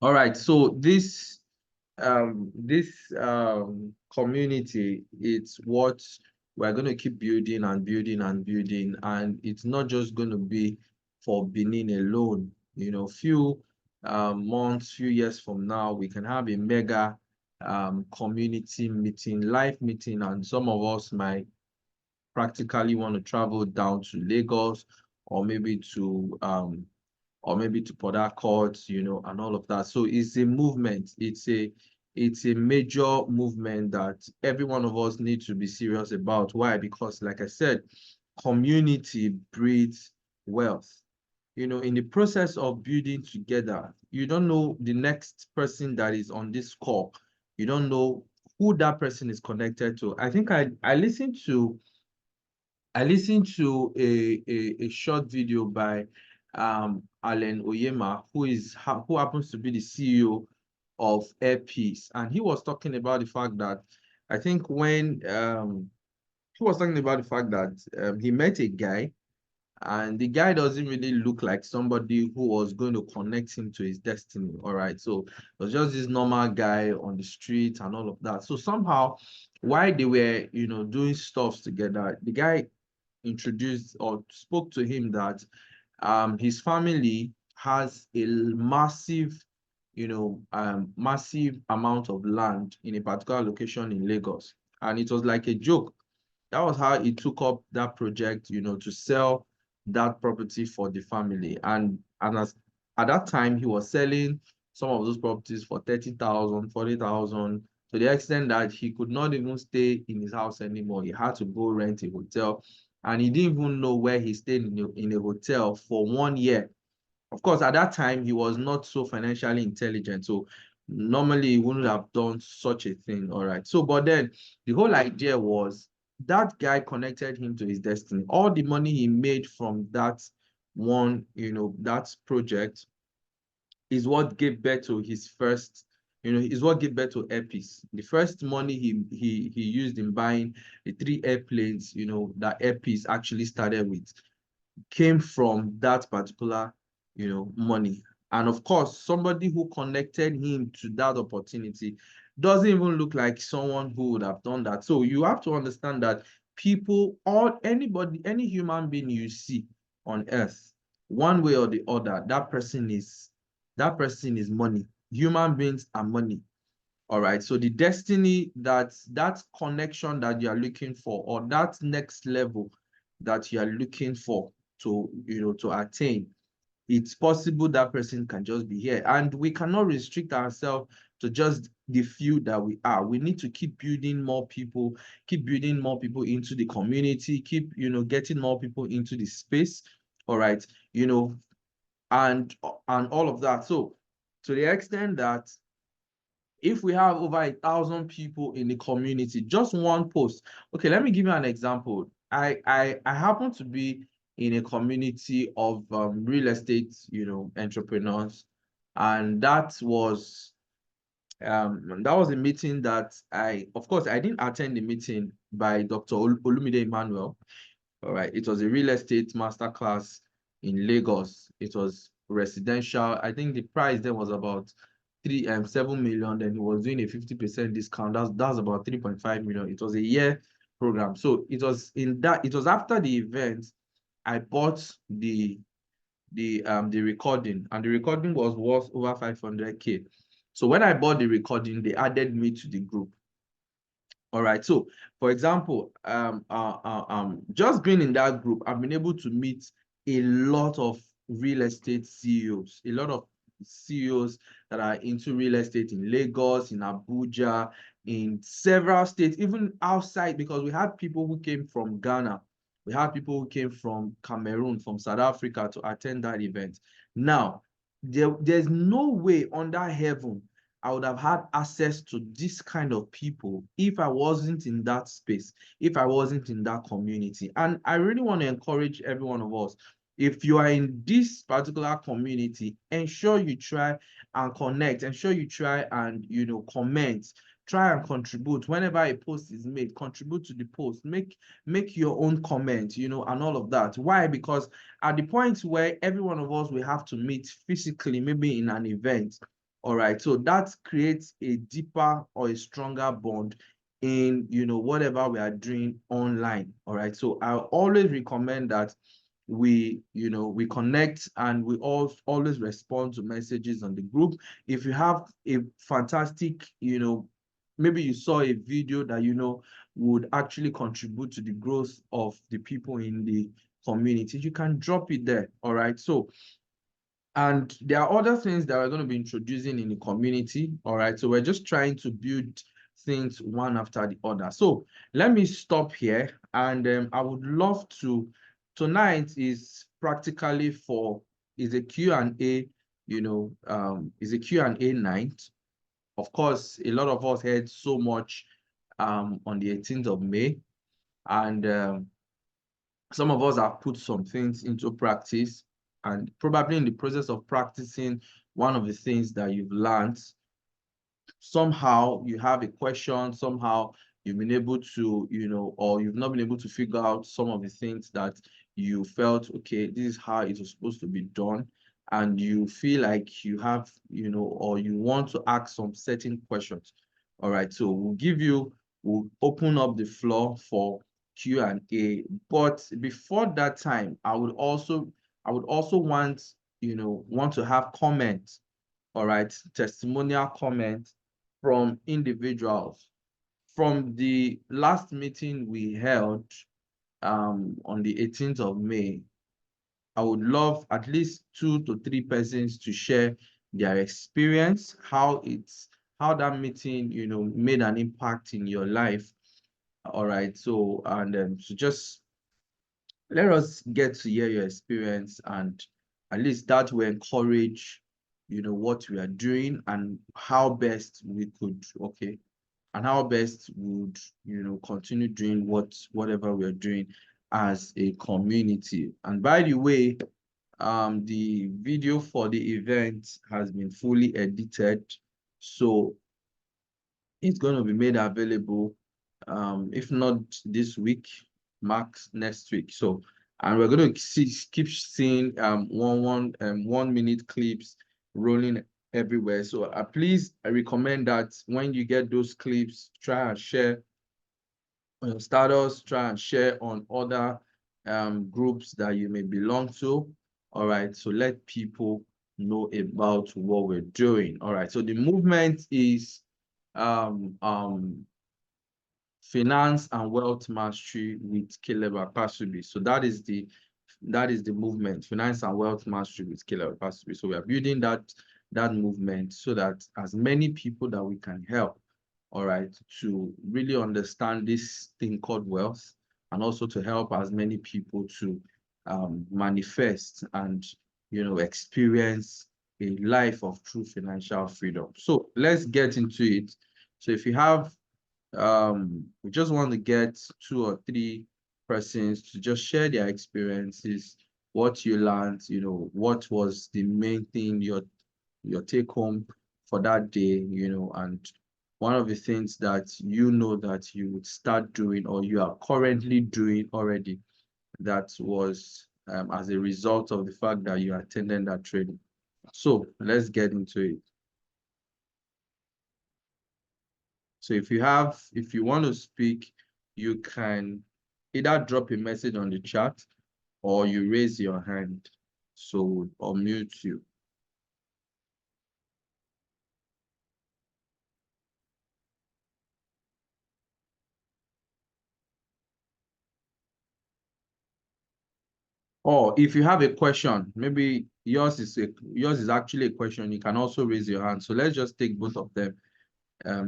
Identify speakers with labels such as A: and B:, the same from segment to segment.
A: All right, so this community, it's what we're going to keep building and building and building, and it's not just going to be for Benin alone. You know, few months, few years from now, we can have a mega community meeting, live meeting, and some of us might practically want to travel down to Lagos, or maybe to Port Harcourt, you know, and all of that. So it's a movement. It's a major movement that every one of us need to be serious about. Why? Because, like I said, community breeds wealth. You know, in the process of building together, you don't know the next person that is on this call. You don't know who that person is connected to. I think I listened to a short video by Alan Oyema, who happens to be the CEO of Airpeace, and he was talking about the fact that I think when he was talking about the fact that he met a guy, and the guy doesn't really look like somebody who was going to connect him to his destiny. All right, so it was just this normal guy on the street and all of that. So somehow, while they were, you know, doing stuff together, the guy introduced or spoke to him that his family has a massive, massive amount of land in a particular location in Lagos. And it was like a joke. That was how he took up that project, you know, to sell that property for the family. And at that time, he was selling some of those properties for 30,000, 40,000, to the extent that he could not even stay in his house anymore. He had to go rent a hotel, and he didn't even know where he stayed in a hotel for 1 year. Of course, at that time, he was not so financially intelligent. So normally he wouldn't have done such a thing. All right. So, but then the whole idea was that guy connected him to his destiny. All the money he made from that one, you know, that project is what gave birth to his first, is what gave birth to Airpeace. The first money he used in buying the 3 airplanes, you know, that Airpeace actually started with, came from that particular, money. And of course, somebody who connected him to that opportunity doesn't even look like someone who would have done that. So you have to understand that people, or anybody, any human being you see on earth, one way or the other, that person is money. Human beings are money. All right. So the destiny, that connection that you are looking for, or that next level that you are looking for to attain, it's possible that person can just be here. And we cannot restrict ourselves to just the few that we are. We need to keep building more people, into the community, keep, getting more people into the space. All right. You know, and all of that. So to the extent that if we have over 1,000 people in the community, just one post. Okay, let me give you an example. I happen to be in a community of real estate, entrepreneurs, and that was a meeting that of course, I didn't attend the meeting by Dr. Olumide Emmanuel. All right, it was a real estate masterclass in Lagos. It was residential. I think the price then was about 7 million. Then he was doing a 50% discount. That's about 3.5 million. It was a year program. So it was after the event I bought the recording, and the recording was worth over 500K. So when I bought the recording, they added me to the group. All right. So, for example, just being in that group, I've been able to meet a lot of real estate CEOs, a lot of CEOs that are into real estate in Lagos, in Abuja, in several states, even outside, because we had people who came from Ghana, we had people who came from Cameroon, from South Africa to attend that event. Now, there's no way under heaven I would have had access to this kind of people if I wasn't in that space, if I wasn't in that community. And I really want to encourage every one of us. If you are in this particular community, ensure you try and connect, ensure you try and, comment, try and contribute. Whenever a post is made, contribute to the post, make your own comment, and all of that. Why? Because at the point where every one of us will have to meet physically, maybe in an event, All right, so that creates a deeper or a stronger bond in, whatever we are doing online. All right, so I always recommend that we connect and we always respond to messages on the group. If you have a fantastic, maybe you saw a video that would actually contribute to the growth of the people in the community, you can drop it there. All right, so and there are other things that we're going to be introducing in the community. All right, so we're just trying to build things one after the other. So let me stop here, and I would love to, tonight is practically is a Q&A, is a Q&A night. Of course, a lot of us heard so much on the 18th of May, and some of us have put some things into practice, and probably in the process of practicing one of the things that you've learned, somehow you have a question, somehow you've been able to, or you've not been able to figure out some of the things that you felt, okay, this is how it was supposed to be done. And you feel like you have, or you want to ask some certain questions. All right, so we'll open up the floor for Q&A. But before that time, I would also want, want to have comments, all right, testimonial comments from individuals. From the last meeting we held on the 18th of May, I would love at least 2 to 3 persons to share their experience, how that meeting, made an impact in your life. All right, so so just let us get to hear your experience, and at least that will encourage, what we are doing and how best we could, okay, and how best would, continue doing whatever we're doing as a community. And by the way, the video for the event has been fully edited, so it's going to be made available, if not this week, max next week. So, and we're going to keep seeing 1 minute clips rolling everywhere. So please, I recommend that when you get those clips, try and share on your status, try and share on other groups that you may belong to. All right, so let people know about what we're doing. All right, so the movement is Finance and Wealth Mastery with Caleb Akpasubi. So that is the movement, Finance and Wealth Mastery with Caleb Akpasubi. So we are building that movement so that as many people that we can help, all right, to really understand this thing called wealth, and also to help as many people to manifest and, experience a life of true financial freedom. So let's get into it. So if you have, we just want to get 2 or 3 persons to just share their experiences, what you learned, what was the main thing, your take home for that day, and one of the things that that you would start doing or you are currently doing already that was as a result of the fact that you attended that training. So let's get into it. So if you want to speak, you can either drop a message on the chat or you raise your hand. So we'll unmute you. Or if you have a question, maybe yours is actually a question, you can also raise your hand. So let's just take both of them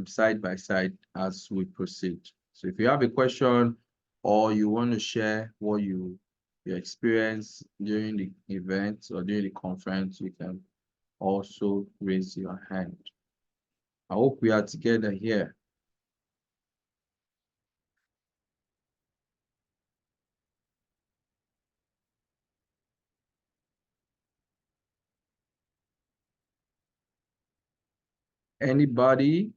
A: side by side as we proceed. So if you have a question or you want to share what your experience during the event or during the conference, you can also raise your hand. I hope we are together here. Anybody?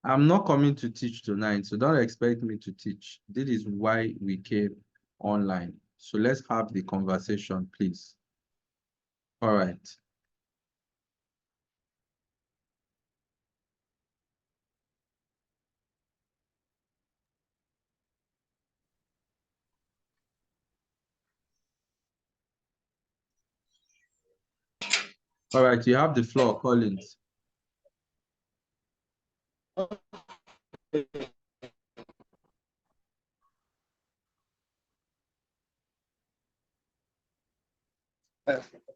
A: I'm not coming to teach tonight, so don't expect me to teach. This is why we came online. So let's have the conversation, please. All right. All right, you have the floor, Collins.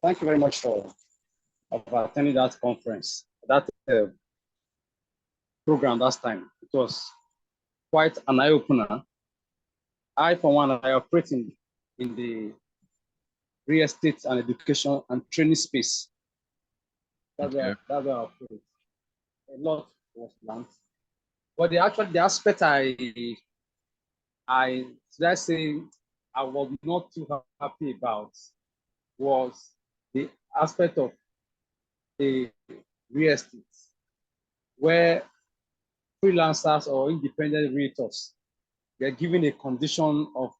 B: Thank you very much for attending that conference, that program last time. It was quite an eye-opener. I, for one, I operate in the real estate and education and training space. That's where I operate. A lot was planned. But the aspect let's say I was not too happy about was the aspect of the real estate, where freelancers or independent realtors, they're given a condition of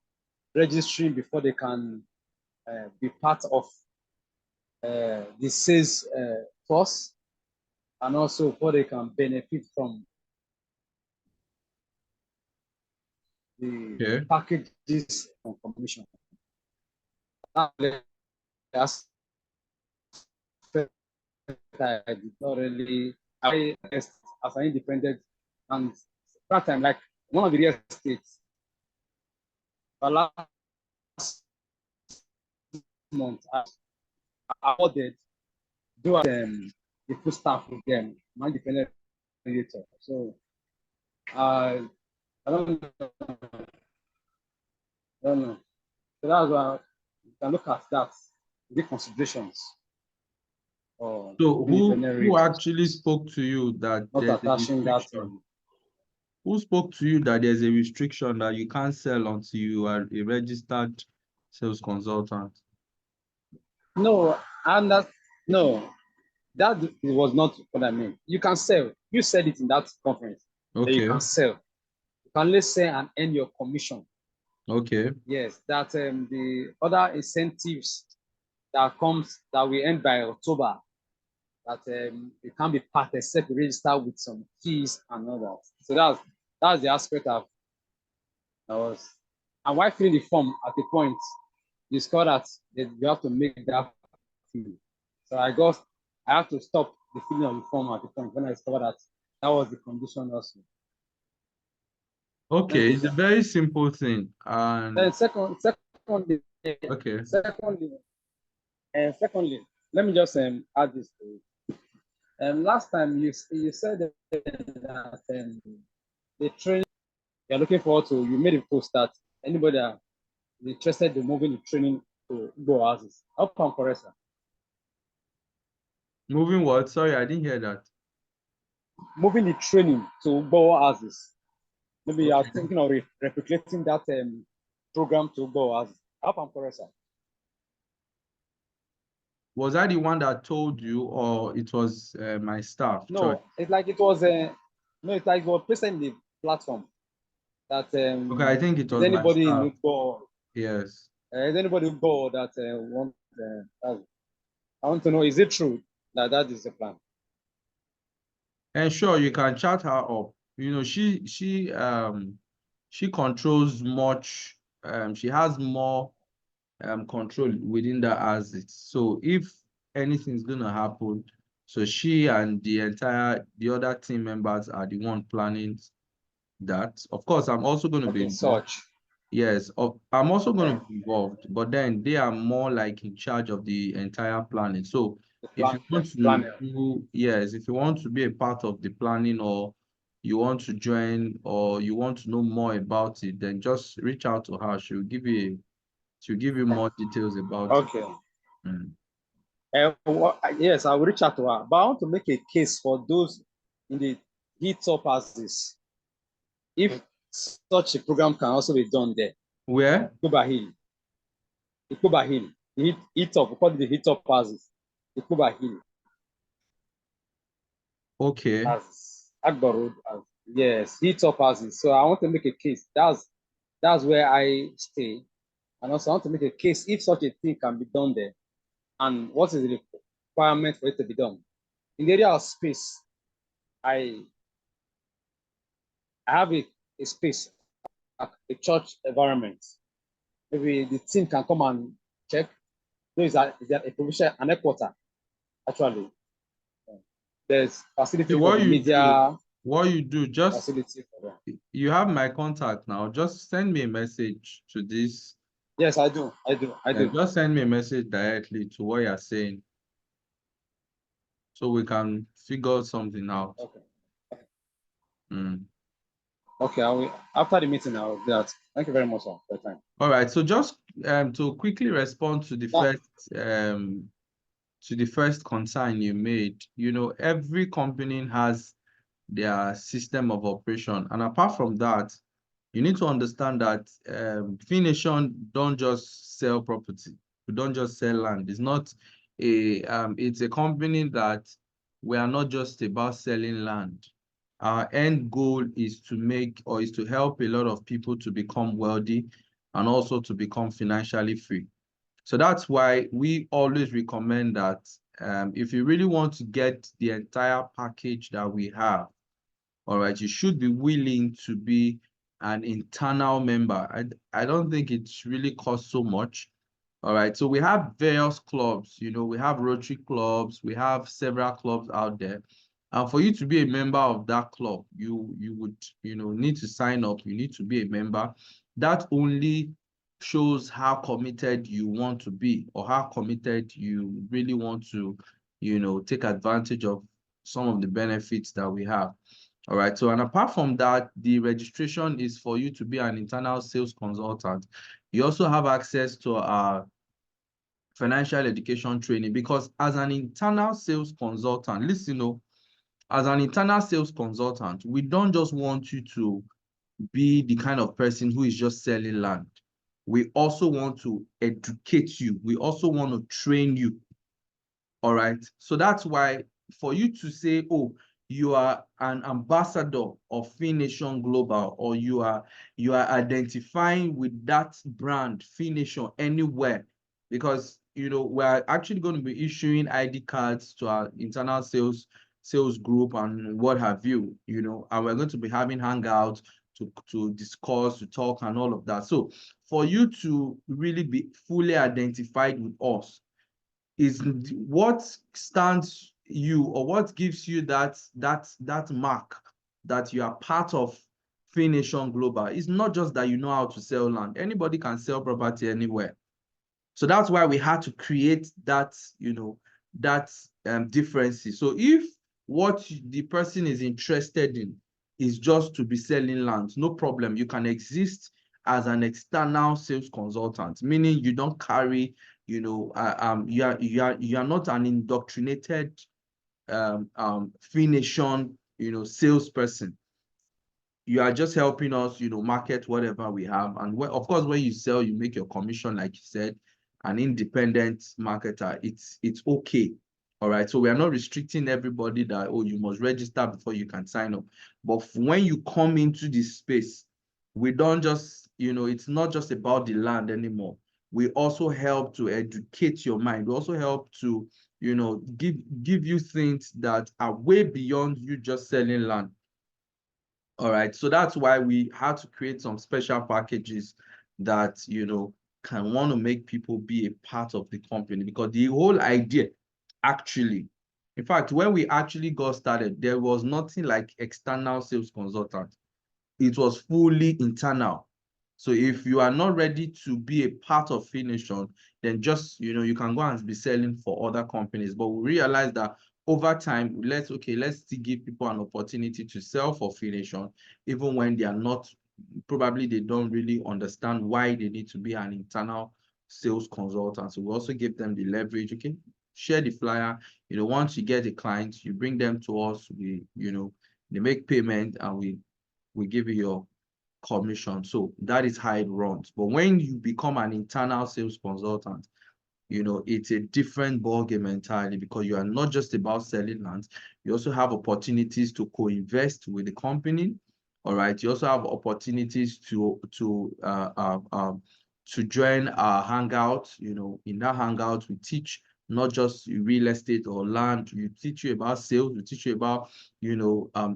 B: registering before they can be part of the sales force, and also before they can benefit from the packages and commission. That's I did not really as an independent, and that time, like one of the real estates, the last month I awarded do the full staff with them, my independent creator. So I don't know. So that's why you can look at that, the considerations.
A: So who actually spoke to you that
B: not
A: there's a
B: attaching
A: restriction?
B: that?
A: Who spoke to you that there's a restriction that you can't sell until you are a registered sales consultant?
B: No, and that no, that was not what I mean. You can sell. You said it in that conference.
A: Okay.
B: That you can sell. You can only sell and earn your commission.
A: Okay.
B: Yes, that the other incentives that comes that we end by October, that it can't be part except register with some fees and all that. So that's the aspect of I was. And while filling the form at the point, you discover that you have to make that fee. So I have to stop the filling of the form at the point when I discovered that was the condition also.
A: Okay, it's a very simple thing. And
B: then secondly,
A: okay.
B: Secondly, let me just add this to it. Last time you said that the training you're looking forward to, you made a post that anybody that is interested in moving the training to Igbo houses. How come correct, sir?
A: Moving what? Sorry, I didn't hear that.
B: Moving the training to Igbo houses. Maybe you are thinking of replicating that program to Igbo houses. How come correct, sir?
A: Was I the one that told you, or it was my staff?
B: No,
A: choice?
B: it's like it was no, it's like it was placed in the platform that
A: Okay, I think it was
B: anybody
A: my staff.
B: in Igbo.
A: Yes.
B: Is anybody Igbo that want? I want to know: is it true that that is the plan?
A: And sure, you can chat her up. You know, she controls much. She has more control within the assets. So if anything's gonna happen, so she and the other team members are the one planning that. Of course, I'm also going to be involved. Yes, I'm also going to be involved, but then they are more like in charge of the entire planning. So if you want to do, yes, if you want to be a part of the planning, or you want to join, or you want to know more about it, then just reach out to her. She'll give you more details about it.
B: Okay. Yes, I will reach out to her, but I want to make a case for those in the heat-up houses. If such a program can also be done there.
A: Where?
B: Ikuba Hill. Ikuba Hill. The heat-up, we call it the heat-up houses. Ikuba Hill.
A: Okay.
B: Akbar Road. Yes, heat-up houses. So I want to make a case. That's where I stay. And also I want to make a case if such a thing can be done there. and what is the requirement for it to be done. In the area of space, I have a space, a church environment. Maybe the team can come and check. There is a provision, an headquarter, actually. There's
A: Okay,
B: facility for the media,
A: what you do, just
B: facility for them.
A: you have my contact now. Just send me a message to this.
B: Yes, I do. I do. I do.
A: Just send me a message directly to what you're saying, so we can figure something out.
B: Okay.
A: Mm.
B: Okay. I will, after the meeting, I'll do that. Thank you very much, sir, for your time.
A: All right. So just to quickly respond to
B: Now,
A: the first concern you made, every company has their system of operation, and apart from that, you need to understand that Fination don't just sell property. We don't just sell land. It's not it's a company that we are not just about selling land. Our end goal is to help a lot of people to become wealthy and also to become financially free. So that's why we always recommend that if you really want to get the entire package that we have, all right, you should be willing to be an internal member. I don't think it's really cost so much. All right, so we have various clubs, we have Rotary clubs, we have several clubs out there. And for you to be a member of that club, you would, need to sign up. You need to be a member. That only shows how committed you want to be, or how committed you really want to, take advantage of some of the benefits that we have. All right. So, and apart from that, the registration is for you to be an internal sales consultant. You also have access to our financial education training, because as an internal sales consultant, listen, as an internal sales consultant, we don't just want you to be the kind of person who is just selling land. We also want to educate you. We also want to train you. All right. So that's why for you to say, oh, you are an ambassador of Fination Global, or you are identifying with that brand, Fination, anywhere, because we're actually going to be issuing ID cards to our internal sales group and what have you, and we're going to be having hangouts to discuss, to talk, and all of that. So for you to really be fully identified with us, is what stands you, or what gives you that mark that you are part of Fination Global. It's not just that you know how to sell land. Anybody can sell property anywhere. So that's why we had to create that, that differences. So if what the person is interested in is just to be selling land, no problem. You can exist as an external sales consultant, meaning you don't carry, you are not an indoctrinated Fination, salesperson. You are just helping us, market whatever we have. And of course, when you sell, you make your commission, like you said, an independent marketer. It's okay. All right. So we are not restricting everybody that, oh, you must register before you can sign up. But when you come into this space, we don't just, it's not just about the land anymore. We also help to educate your mind. We also help to, give you things that are way beyond you just selling land. All right. So that's why we had to create some special packages that, can want to make people be a part of the company, because the whole idea actually, in fact, when we actually got started, there was nothing like external sales consultant. It was fully internal. So if you are not ready to be a part of Fination, then just, you can go and be selling for other companies. But we realized that over time, let's still give people an opportunity to sell for Fination, even when they are not, probably they don't really understand why they need to be an internal sales consultant. So we also give them the leverage. Okay, share the flyer. Once you get a client, you bring them to us. They make payment, and we give you your commission. So that is how it runs. But when you become an internal sales consultant, it's a different ballgame entirely, because you are not just about selling lands. You also have opportunities to co-invest with the company. All right. You also have opportunities to join our hangout. In that hangout, we teach not just real estate or land. We teach you about sales. We teach you about,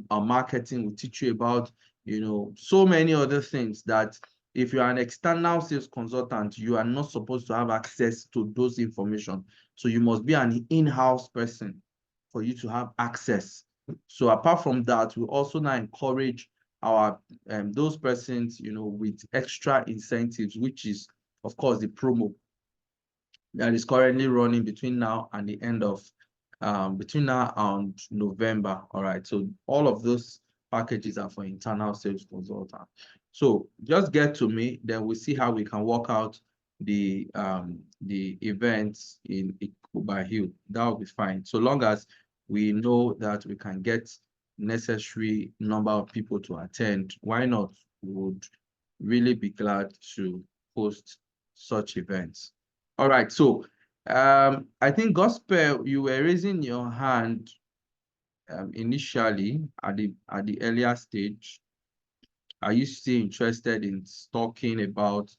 A: marketing. We teach you about, so many other things that if you're an external sales consultant, you are not supposed to have access to those information. So you must be an in-house person for you to have access. So apart from that, we also now encourage our those persons, with extra incentives, which is, of course, the promo that is currently running between now and the end of between now and November. All right. So all of those packages are for internal sales consultant. So just get to me, then we see how we can work out the events in Ikuba Hill. That will be fine. So long as we know that we can get necessary number of people to attend, why not? We would really be glad to host such events. All right, so I think Gospel, you were raising your hand initially at the earlier stage. Are you still interested in talking about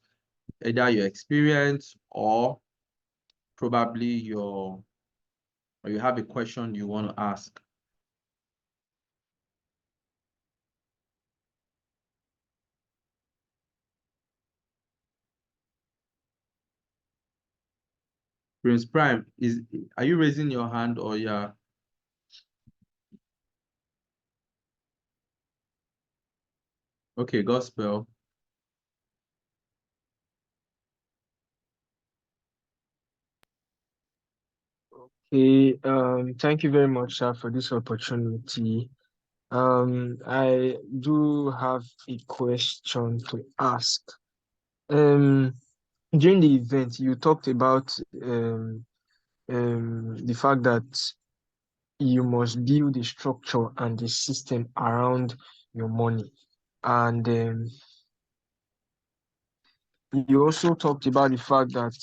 A: either your experience or probably or you have a question you want to ask? Prince Prime, are you raising your hand or yeah? Okay, Gospel.
C: Okay, thank you very much, sir, for this opportunity. I do have a question to ask. Um, During the event, you talked about the fact that you must build the structure and the system around your money. And you also talked about the fact that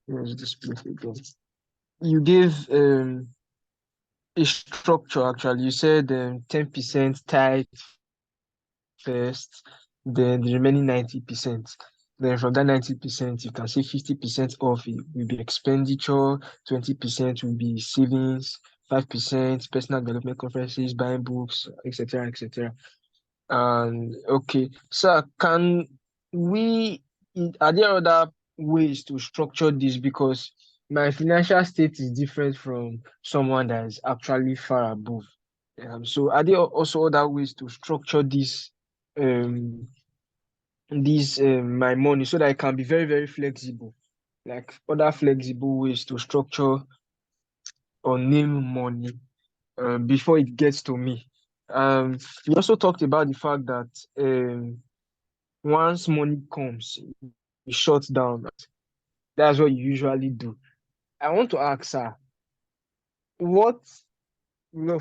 C: where's this place again? You gave a structure actually. You said 10% tithe first, then the remaining 90%. Then from that 90%, you can say 50% of it will be expenditure, 20% will be savings, 5% personal development conferences, buying books, etc., etc. And okay, so can we, are there other ways to structure this? Because my financial state is different from someone that is actually far above. So are there also other ways to structure um, my money so that I can be very, very flexible? Like other flexible ways to structure or name money before it gets to me. We also talked about the fact that once money comes, you shut down. That's what you usually do. I want to ask her, what,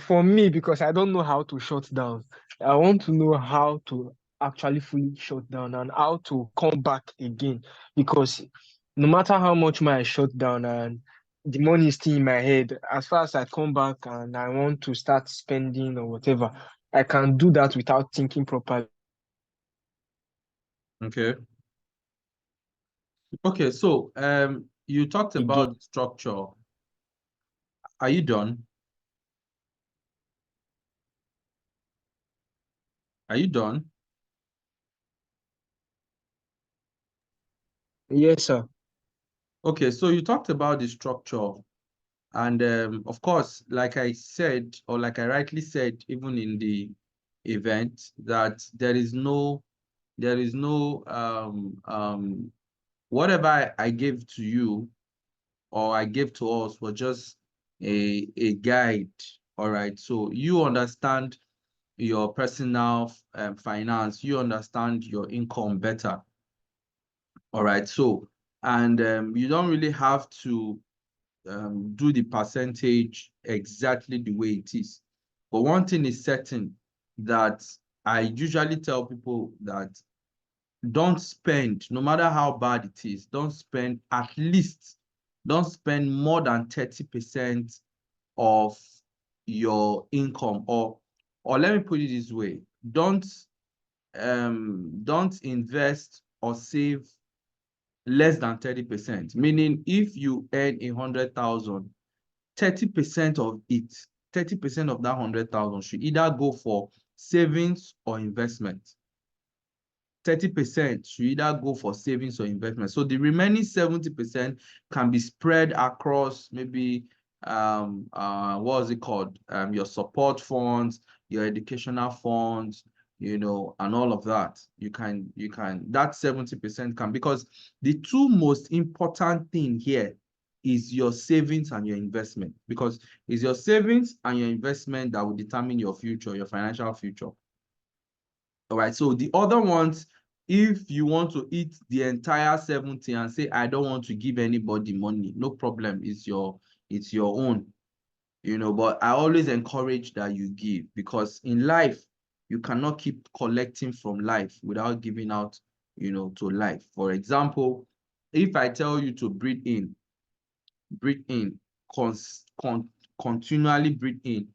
C: for me, because I don't know how to shut down, I want to know how to actually fully shut down and how to come back again. Because no matter how much I shut down and the money is still in my head, as far as I come back and I want to start spending or whatever, I can do that without thinking properly.
A: Okay. Okay, so you talked
C: Again.
A: about structure. Are you done? Are you done?
C: Yes, sir.
A: Okay, so you talked about the structure, and of course, like I said, or like I rightly said, even in the event, that there is no whatever I gave to you or I gave to us was just a guide. All right, so you understand your personal finance, you understand your income better. All right, so and you don't really have to do the percentage exactly the way it is. But one thing is certain, that I usually tell people that don't spend, no matter how bad it is, don't spend don't spend more than 30% of your income, or let me put it this way, don't invest or save less than 30%, meaning if you earn 100,000, 30% of it, 30% of that 100,000 should either go for savings or investment. 30% should either go for savings or investment. So the remaining 70% can be spread across maybe what is it called? Your support funds, your educational funds, and all of that. You can that 70% can, because the two most important thing here is your savings and your investment, because it's your savings and your investment that will determine your future, your financial future. All right, so the other ones, if you want to eat the entire 70 and say, I don't want to give anybody money, no problem, it's your own, but I always encourage that you give, because in life, you cannot keep collecting from life without giving out, to life. For example, if I tell you to breathe in, continually breathe in,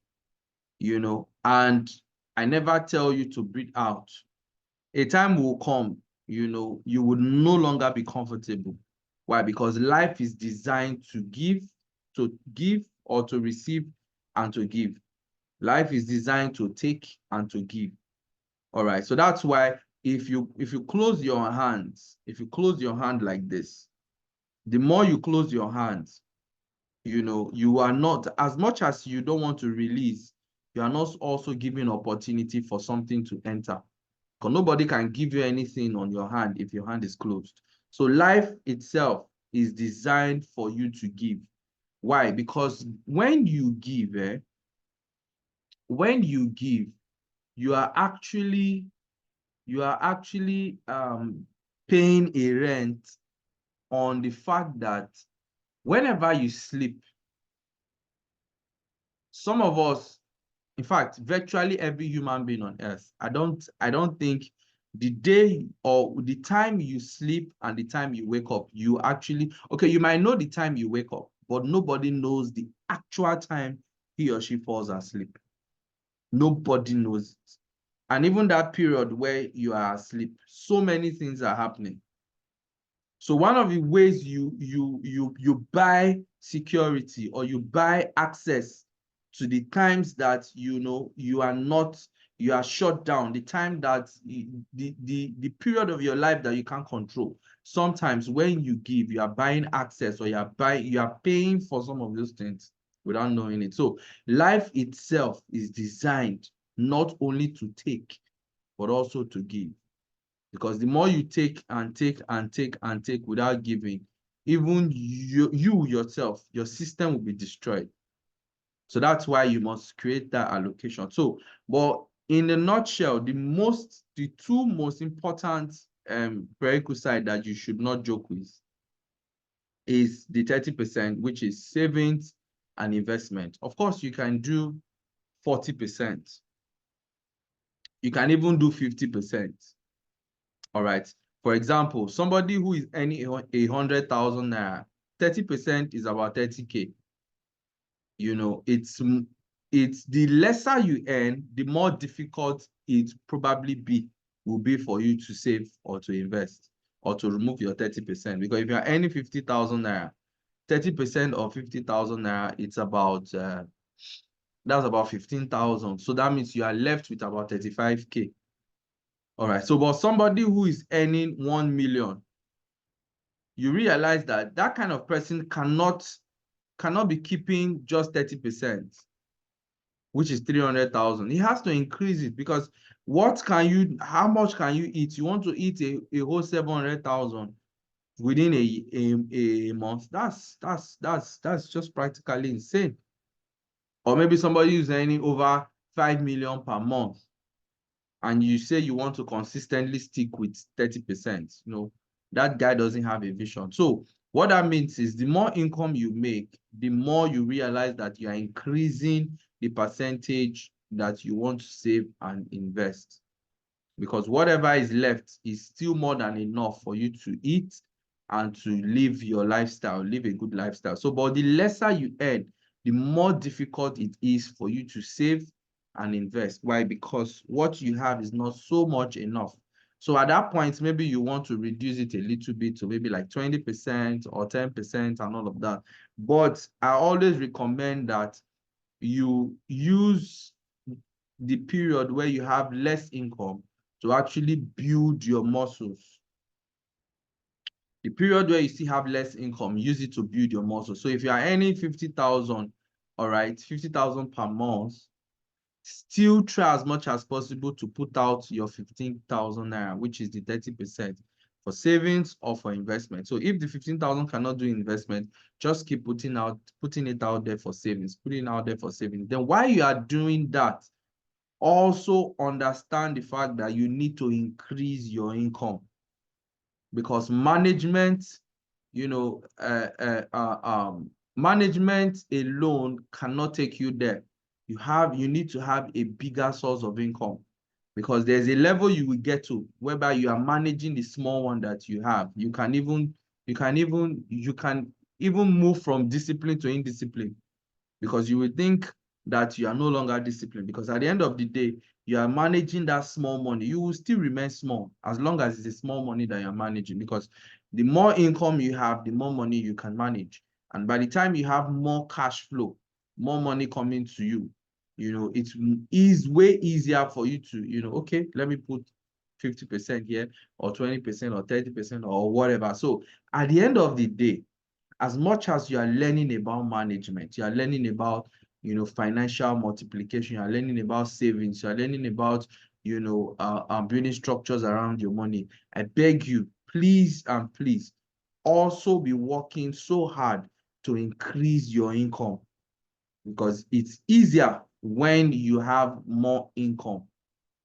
A: and I never tell you to breathe out, a time will come, you would no longer be comfortable. Why? Because life is designed to give or to receive and to give. Life is designed to take and to give. All right. So that's why if you close your hands, if you close your hand like this, the more you close your hands, you are not, as much as you don't want to release, you are not also giving opportunity for something to enter. Because nobody can give you anything on your hand if your hand is closed. So life itself is designed for you to give. Why? Because when you give, you are actually paying a rent on the fact that whenever you sleep, some of us, in fact, virtually every human being on earth, I don't think the day or the time you sleep and the time you wake up, you actually, okay, you might know the time you wake up, but nobody knows the actual time he or she falls asleep. Nobody knows it. And even that period where you are asleep, so many things are happening. So one of the ways you buy security, or you buy access to the times that you are shut down, the time that the period of your life that you can't control. Sometimes when you give, you are buying access, or you are paying for some of those things without knowing it. So life itself is designed not only to take, but also to give. Because the more you take and take and take and take without giving, even you yourself, your system will be destroyed. So that's why you must create that allocation. So, but in a nutshell, the two most important prerequisites that you should not joke with is the 30%, which is savings and investment. Of course, you can do 40%. You can even do 50%. All right. For example, somebody who is earning 100,000 naira, 30% is about 30K. It's the lesser you earn, the more difficult it will be for you to save or to invest or to remove your 30%. Because if you're earning 50,000 naira, 30% of 50,000 naira, it's about that's about 15,000. So that means you are left with about 35K. All right. So, but somebody who is earning 1 million, you realize that that kind of person cannot be keeping just 30%, which is 300,000. He has to increase it, because how much can you eat? You want to eat a whole 700,000 within a month. That's just practically insane. Or maybe somebody who's earning over 5 million per month, and you say you want to consistently stick with 30%, that guy doesn't have a vision. So what that means is the more income you make, the more you realize that you are increasing the percentage that you want to save and invest. Because whatever is left is still more than enough for you to eat and to live your lifestyle, live a good lifestyle. So, but the lesser you earn, the more difficult it is for you to save and invest. Why? Because what you have is not so much enough. So at that point, maybe you want to reduce it a little bit to maybe like 20% or 10% and all of that. But I always recommend that you use the period where you have less income to actually build your muscles. The period where you still have less income, use it to build your muscles. So if you are earning 50,000, all right, 50,000 per month, still try as much as possible to put out your 15,000 naira, which is the 30% for savings or for investment. So if the 15,000 cannot do investment, just keep putting it out there for savings, putting it out there for savings. Then while you are doing that, also understand the fact that you need to increase your income, because management, management alone cannot take you there. You need to have a bigger source of income, because there's a level you will get to whereby you are managing the small one that you have. You can even move from discipline to indiscipline, because you will think that you are no longer disciplined, because at the end of the day, you are managing that small money. You will still remain small as long as it's a small money that you're managing, because the more income you have, the more money you can manage. And by the time you have more cash flow, more money coming to you, it is way easier for you to, okay, let me put 50% here, or 20% or 30% or whatever. So at the end of the day, as much as you are learning about management, you are learning about, financial multiplication, you are learning about savings, you are learning about, building structures around your money. I beg you, please and please, also be working so hard to increase your income, because it's easier when you have more income.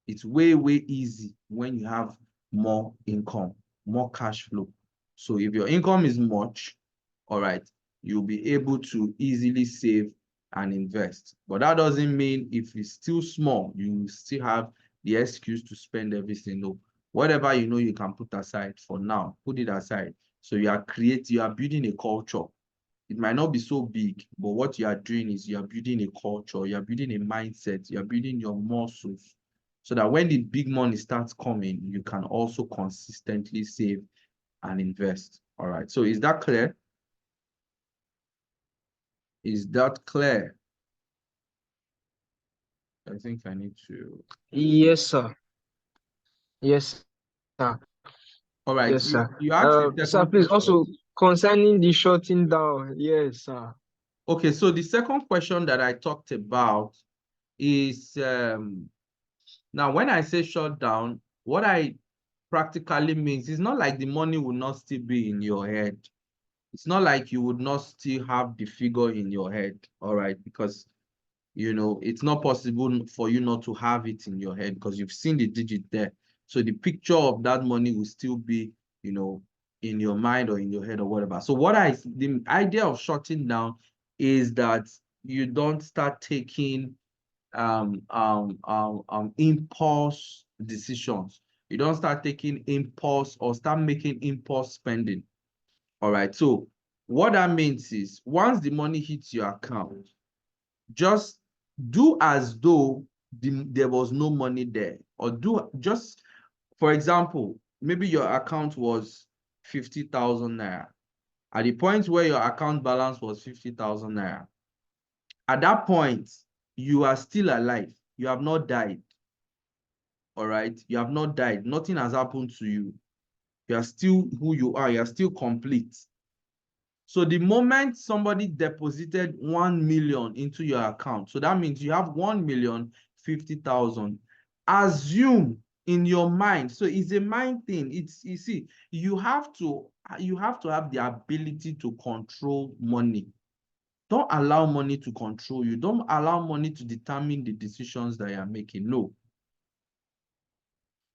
A: It's way, way easy when you have more income, more cash flow. So if your income is much, all right, you'll be able to easily save and invest. But that doesn't mean if it's still small, you still have the excuse to spend everything. No, whatever you can put aside for now, put it aside. So you are building a culture. It might not be so big, but what you are doing is you are building a culture, you are building a mindset, you are building your muscles, so that when the big money starts coming, you can also consistently save and invest. All right. So is that clear? Is that clear? I think I need to.
C: Yes, sir. Yes, sir.
A: All right.
C: Yes, sir.
A: You asked the
C: Sir,
A: second
C: please
A: question.
C: also concerning the shutting down. Yes, sir.
A: Okay. So the second question that I talked about is now when I say shut down, what I practically means it's not like the money will not still be in your head. It's not like you would not still have the figure in your head. All right. Because it's not possible for you not to have it in your head, because you've seen the digit there. So the picture of that money will still be, in your mind or in your head or whatever. So the idea of shutting down is that you don't start taking impulse decisions. You don't start taking impulse or start making impulse spending. All right. So what that means is once the money hits your account, just do as though there was no money there, or for example, maybe your account was 50,000 naira. At the point where your account balance was 50,000 naira, at that point, you are still alive. You have not died. All right. You have not died. Nothing has happened to you. You are still who you are. You are still complete. So the moment somebody deposited 1 million into your account, so that means you have 1,050,000. Assume in your mind. So it's a mind thing. You see, you have to have the ability to control money. Don't allow money to control you. Don't allow money to determine the decisions that you're making. No.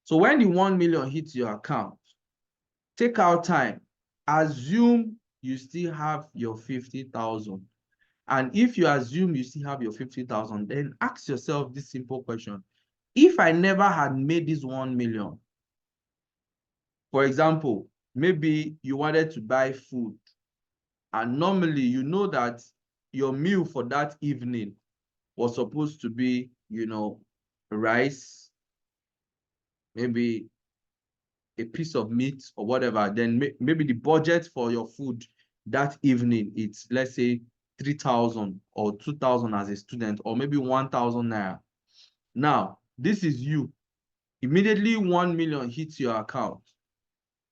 A: So when the 1 million hits your account, take out time. Assume you still have your 50,000. And if you assume you still have your 50,000, then ask yourself this simple question. If I never had made this 1 million, for example, maybe you wanted to buy food, and normally you know that your meal for that evening was supposed to be, rice, maybe a piece of meat or whatever, then maybe the budget for your food that evening, it's, let's say, 3,000 or 2,000 as a student, or maybe 1,000 naira. Now, this is you. Immediately 1 million hits your account.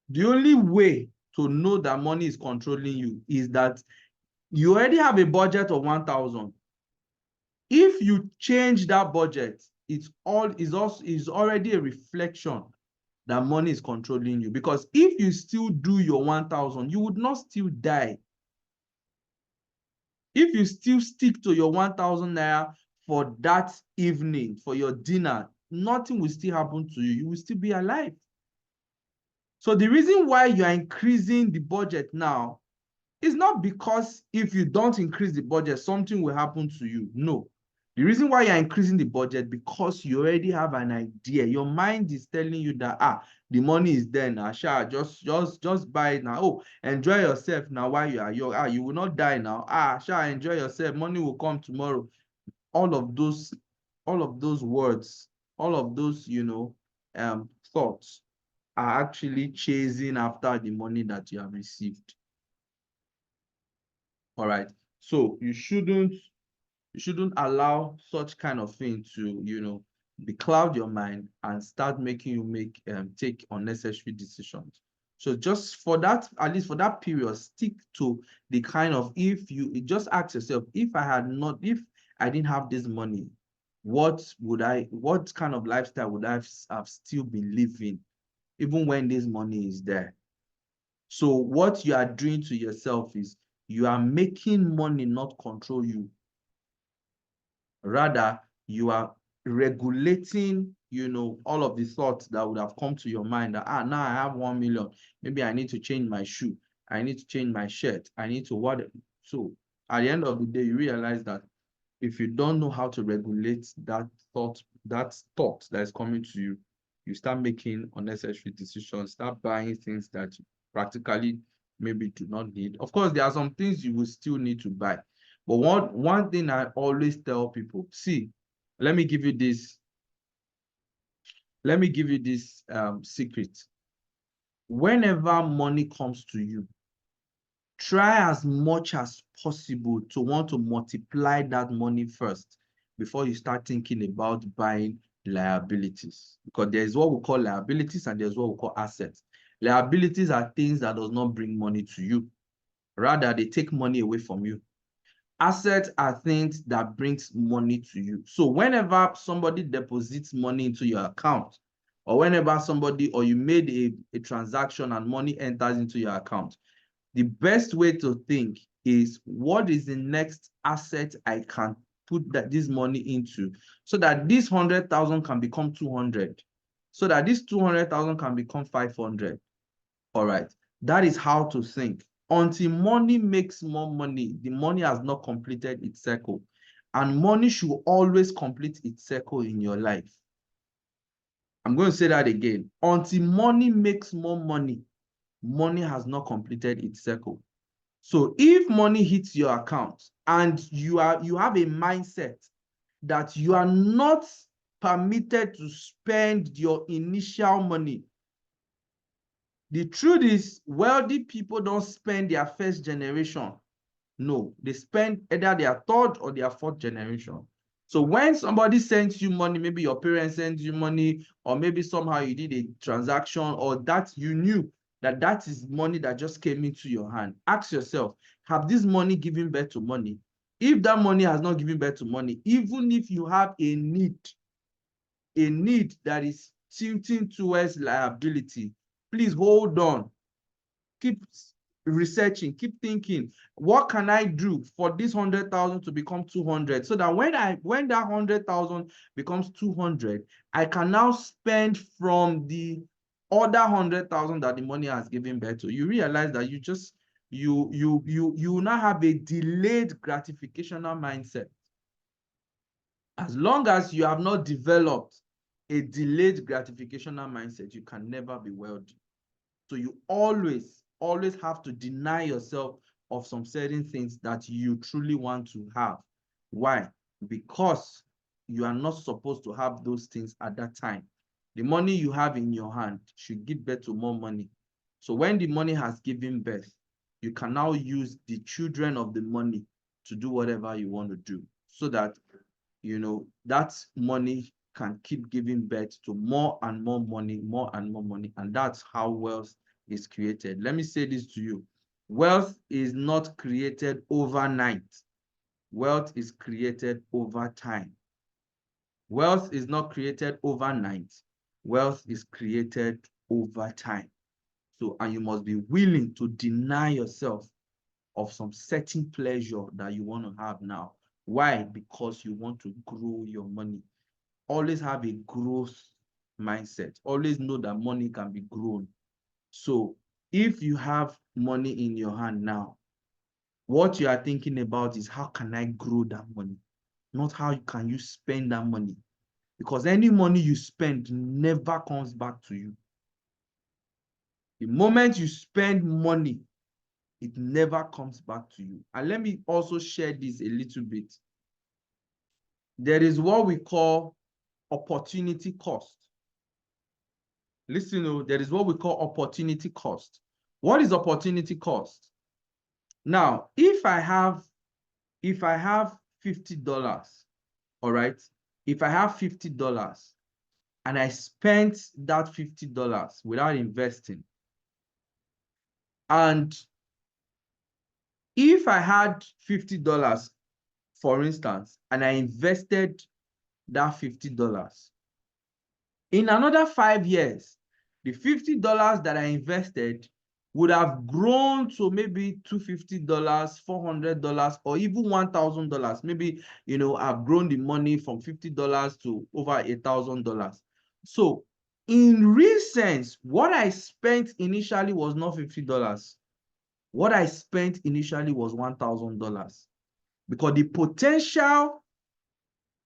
A: The only way to know that money is controlling you is that you already have a budget of 1,000. If you change that budget, it's already a reflection that money is controlling you. Because if you still do your 1,000, you would not still die. If you still stick to your 1,000 naira for that evening, for your dinner, nothing will still happen to you. You will still be alive. So the reason why you are increasing the budget now is not because if you don't increase the budget, something will happen to you. No. The reason why you're increasing the budget, because you already have an idea. Your mind is telling you that, the money is there now. Sha, just buy it now. Oh, enjoy yourself now while you are young. You will not die now. Sha, enjoy yourself. Money will come tomorrow. All of those words, all of those, thoughts are actually chasing after the money that you have received. All right. So you shouldn't allow such kind of thing to, becloud your mind and start making you take unnecessary decisions. So just for that, at least for that period, stick to the kind of, if you just ask yourself, if I didn't have this money, what kind of lifestyle would I have still been living, even when this money is there? So what you are doing to yourself is you are making money not control you. Rather, you are regulating, all of the thoughts that would have come to your mind that, now I have 1 million. Maybe I need to change my shoe. I need to change my shirt. I need to what? So at the end of the day, you realize that if you don't know how to regulate that thought that is coming to you, you start making unnecessary decisions, start buying things that you practically maybe do not need. Of course, there are some things you will still need to buy. But one thing I always tell people, see, let me give you this secret. Whenever money comes to you, try as much as possible to want to multiply that money first before you start thinking about buying liabilities. Because there's what we call liabilities and there's what we call assets. Liabilities are things that does not bring money to you. Rather, they take money away from you. Assets are things that brings money to you. So whenever somebody deposits money into your account, or whenever you made a transaction and money enters into your account, the best way to think is, what is the next asset I can put this money into, so that this 100,000 can become 200, so that this 200,000 can become 500. All right, that is how to think. Until money makes more money, the money has not completed its circle, and money should always complete its circle in your life. I'm going to say that again. Until money makes more money, money has not completed its circle. So if money hits your account and you have a mindset that you are not permitted to spend your initial money. The truth is, wealthy people don't spend their first generation. No, they spend either their third or their fourth generation. So when somebody sends you money, maybe your parents send you money, or maybe somehow you did a transaction, or that you knew that is money that just came into your hand, ask yourself, have this money given birth to money? If that money has not given birth to money, even if you have a need that is tilting towards liability, please hold on. Keep researching, keep thinking, what can I do for this 100,000 to become 200, so that when that 100,000 becomes 200, I can now spend from the other 100,000 that the money has given birth to. You realize that you now have a delayed gratificational mindset. As long as you have not developed a delayed gratificational mindset, you can never be wealthy. So you always have to deny yourself of some certain things that you truly want to have. Why? Because you are not supposed to have those things at that time. The money you have in your hand should give birth to more money. So when the money has given birth, you can now use the children of the money to do whatever you want to do, so that, you know, that money can keep giving birth to more and more money, more and more money. And that's how wealth is created. Let me say this to you. Wealth is not created overnight. Wealth is created over time. Wealth is not created overnight. Wealth is created over time. So, and you must be willing to deny yourself of some certain pleasure that you want to have now. Why? Because you want to grow your money. Always have a growth mindset. Always know that money can be grown. So if you have money in your hand now, what you are thinking about is, how can I grow that money? Not how can you spend that money. Because any money you spend never comes back to you. The moment you spend money, it never comes back to you. And let me also share this a little bit. There is what we call opportunity cost. Listen, there is what we call opportunity cost. What is opportunity cost? Now, if I have $50, all right, if I have $50 and I spent that $50 without investing, and if I had $50, for instance, and I invested that $50, in another 5 years, the $50 that I invested would have grown to maybe $250, $400, or even $1,000. Maybe, I've grown the money from $50 to over $1,000. So in real sense, what I spent initially was not $50. What I spent initially was $1,000, because the potential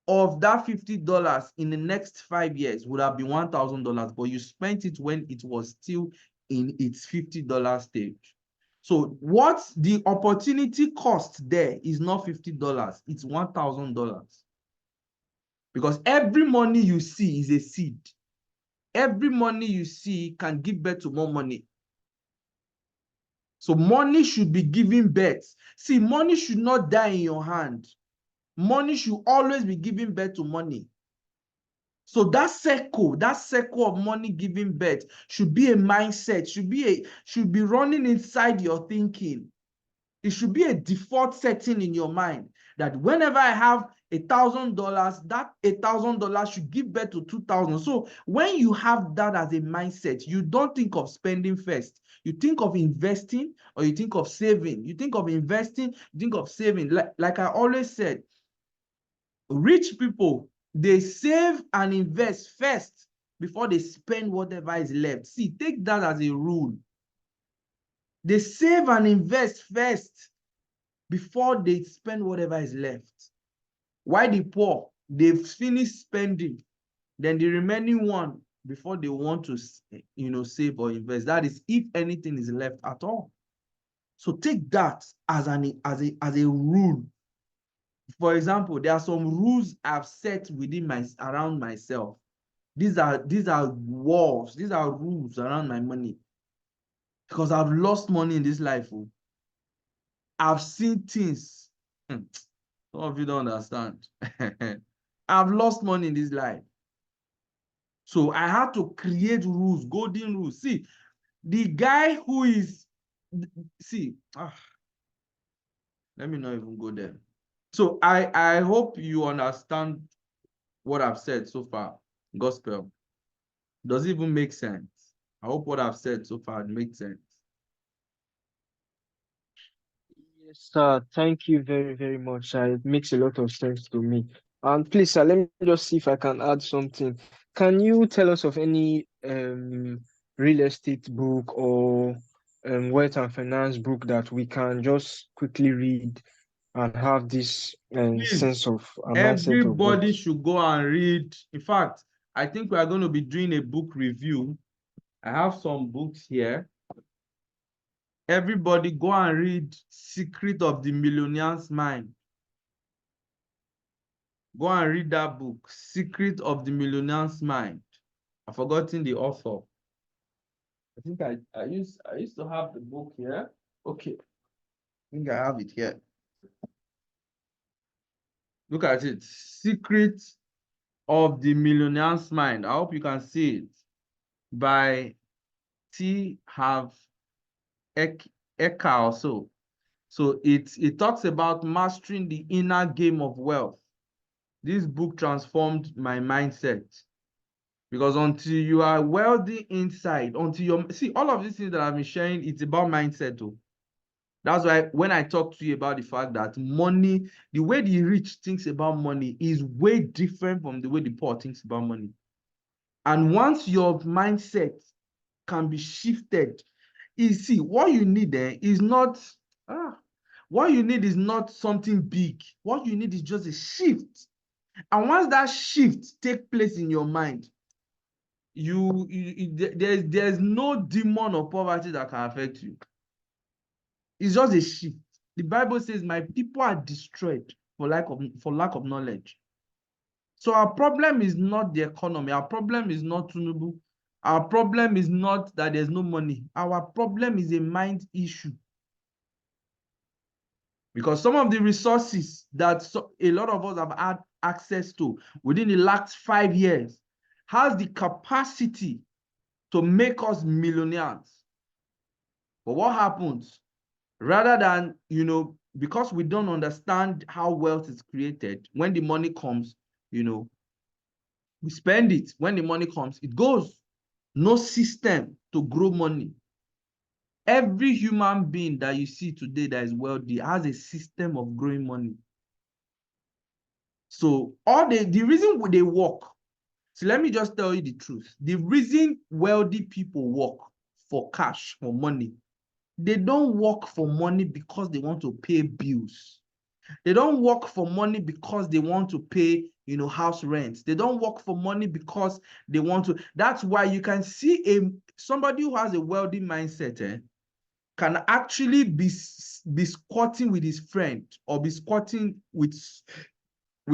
A: of that $50 in the next 5 years would have been $1,000, but you spent it when it was still in its $50 stage. So what the opportunity cost there is not $50, it's $1,000. Because every money you see is a seed. Every money you see can give birth to more money. So money should be giving birth. See, money should not die in your hand. Money should always be giving birth to money. So that circle of money giving birth should be a mindset, should be running inside your thinking. It should be a default setting in your mind that whenever I have $1,000, that $1,000 should give birth to 2,000. So when you have that as a mindset, you don't think of spending first. You think of investing, or you think of saving. You think of investing, you think of saving. Like I always said, rich people, they save and invest first before they spend whatever is left. See, take that as a rule. They save and invest first before they spend whatever is left. Why the poor, they've finished spending, then the remaining one before they want to, save or invest. That is, if anything is left at all. So take that as a rule. For example, there are some rules I've set around myself. These are walls, these are rules around my money. Because I've lost money in this life. I've seen things. Some of you don't understand. I've lost money in this life. So I had to create rules, golden rules. See, the guy who is, let me not even go there. So I hope you understand what I've said so far. Gospel. Does it even make sense? I hope what I've said so far makes sense.
C: Yes, sir. Thank you very, very much, sir. It makes a lot of sense to me. And please, sir, let me just see if I can add something. Can you tell us of any real estate book or wealth and finance book that we can just quickly read and have this
A: Please,
C: sense of a mindset of
A: everybody
C: wealth?
A: should go and read. In fact, I think we are going to be doing a book review. I have some books here. Everybody go and read Secret of the Millionaire's Mind. Go and read that book, Secret of the Millionaire's Mind. I've forgotten the author. I think I used to have the book here. Okay, I think I have it here. Look at it. Secret of the Millionaire's Mind. I hope you can see it. By T. Have Eka also. So it talks about mastering the inner game of wealth. This book transformed my mindset. Because until you are wealthy inside, until you see all of these things that I've been sharing, it's about mindset too. That's why when I talk to you about the fact that money, the way the rich thinks about money is way different from the way the poor thinks about money. And once your mindset can be shifted, you see, what you need there is not, what you need is not something big. What you need is just a shift. And once that shift takes place in your mind, there's no demon of poverty that can affect you. It's just a shift. The Bible says, my people are destroyed for lack of knowledge. So our problem is not the economy. Our problem is not Tinubu. Our problem is not that there's no money. Our problem is a mind issue. Because some of the resources that a lot of us have had access to within the last 5 years has the capacity to make us millionaires. But what happens? Rather than, because we don't understand how wealth is created, when the money comes, we spend it. When the money comes, it goes. No system to grow money. Every human being that you see today that is wealthy has a system of growing money. So the reason they work, so let me just tell you the truth. The reason wealthy people work for cash, for money, they don't work for money because they want to pay bills. They don't work for money because they want to pay, house rent. They don't work for money because they want to. That's why you can see somebody who has a wealthy mindset can actually be squatting with his friend or be squatting with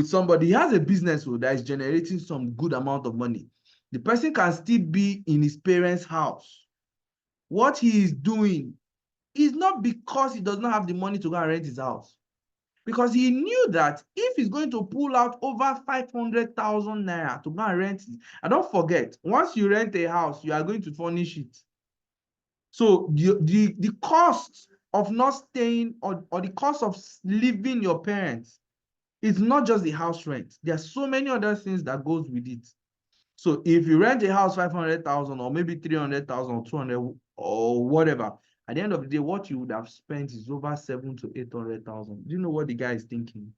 A: somebody. He has a business that is generating some good amount of money. The person can still be in his parents' house. What he is doing is not because he does not have the money to go and rent his house. Because he knew that if he's going to pull out over 500,000 naira to go and rent it, and don't forget, once you rent a house, you are going to furnish it. So the cost of not staying or the cost of leaving your parents is not just the house rent. There are so many other things that goes with it. So if you rent a house 500,000 or maybe 300,000 or 200 or whatever, at the end of the day, what you would have spent is over 700,000 to 800,000. Do you know what the guy is thinking?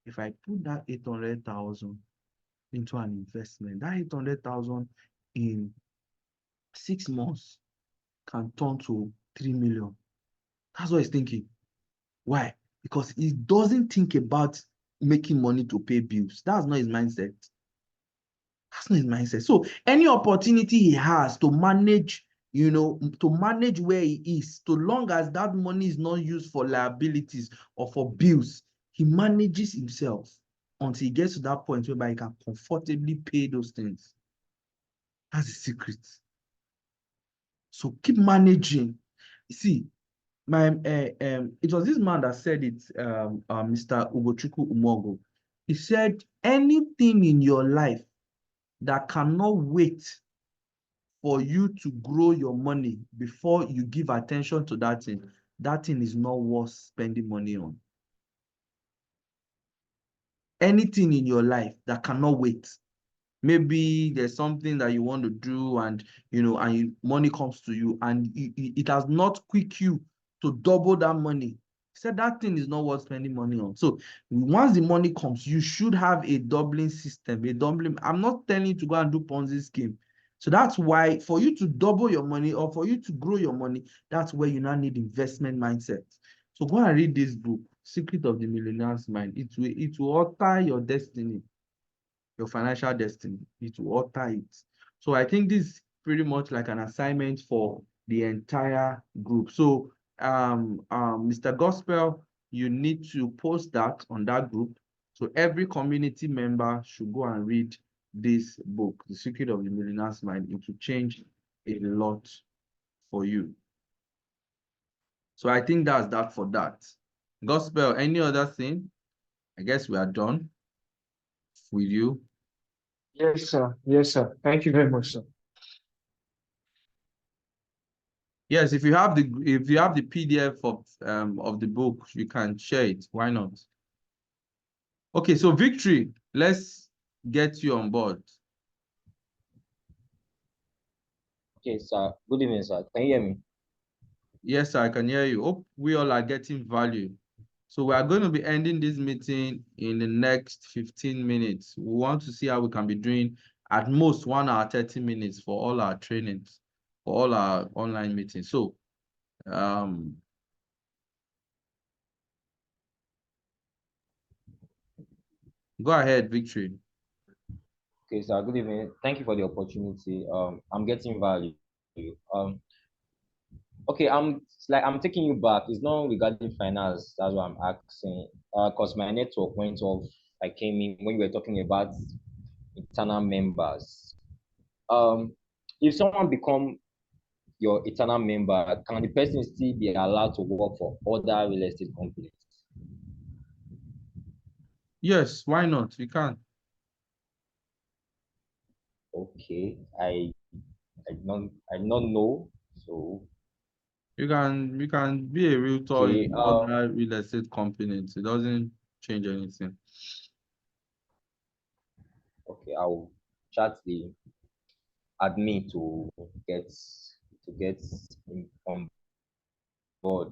A: If I put that 800,000 into an investment, that 800,000 in 6 months can turn to 3 million. That's what he's thinking. Why? Because he doesn't think about making money to pay bills. That's not his mindset. That's not his mindset. So any opportunity he has to manage, to manage where he is, so long as that money is not used for liabilities or for bills, he manages himself until he gets to that point whereby he can comfortably pay those things. That's the secret. So keep managing. See, it was this man that said it, Mr. Ugochukwu Umogo. He said, anything in your life that cannot wait for you to grow your money before you give attention to that thing is not worth spending money on. Anything in your life that cannot wait. Maybe there's something that you want to do and, money comes to you and it has not quick you to double that money. He said that thing is not worth spending money on. So once the money comes, you should have a doubling system, I'm not telling you to go and do Ponzi scheme. So that's why for you to double your money or for you to grow your money, that's where you now need investment mindset. So go and read this book, Secret of the Millionaire's Mind. It will alter your destiny, your financial destiny. It will alter it. So I think this is pretty much like an assignment for the entire group. So Mr. Gospel, you need to post that on that group. So every community member should go and read this book, The Secret of the Millionaire's Mind, it will change a lot for you. So I think that's that for that. Gospel, any other thing? I guess we are done with you.
C: Yes, sir. Yes, sir. Thank you very much, sir.
A: Yes, if you have the PDF of the book, you can share it. Why not? Okay, so Victory, let's get you on board.
D: Okay, sir. Good evening, sir. Can you hear me?
A: Yes, I can hear you. Hope we all are getting value. So we are going to be ending this meeting in the next 15 minutes. We want to see how we can be doing at most 1 hour, 30 minutes for all our trainings, for all our online meetings. So go ahead, Victory.
D: Okay, sir. Good evening. Thank you for the opportunity. I'm getting value. Okay, I'm taking you back. It's not regarding finance. That's what I'm asking. Cause my network went off. I came in when we were talking about internal members. If someone become your eternal member, can the person still be allowed to work for other real estate companies?
A: Yes, why not? You can.
D: Okay, I don't know. So
A: You can be a realtor
D: okay,
A: in other real estate companies. It doesn't change anything.
D: okay, I'll chat the admin get get on board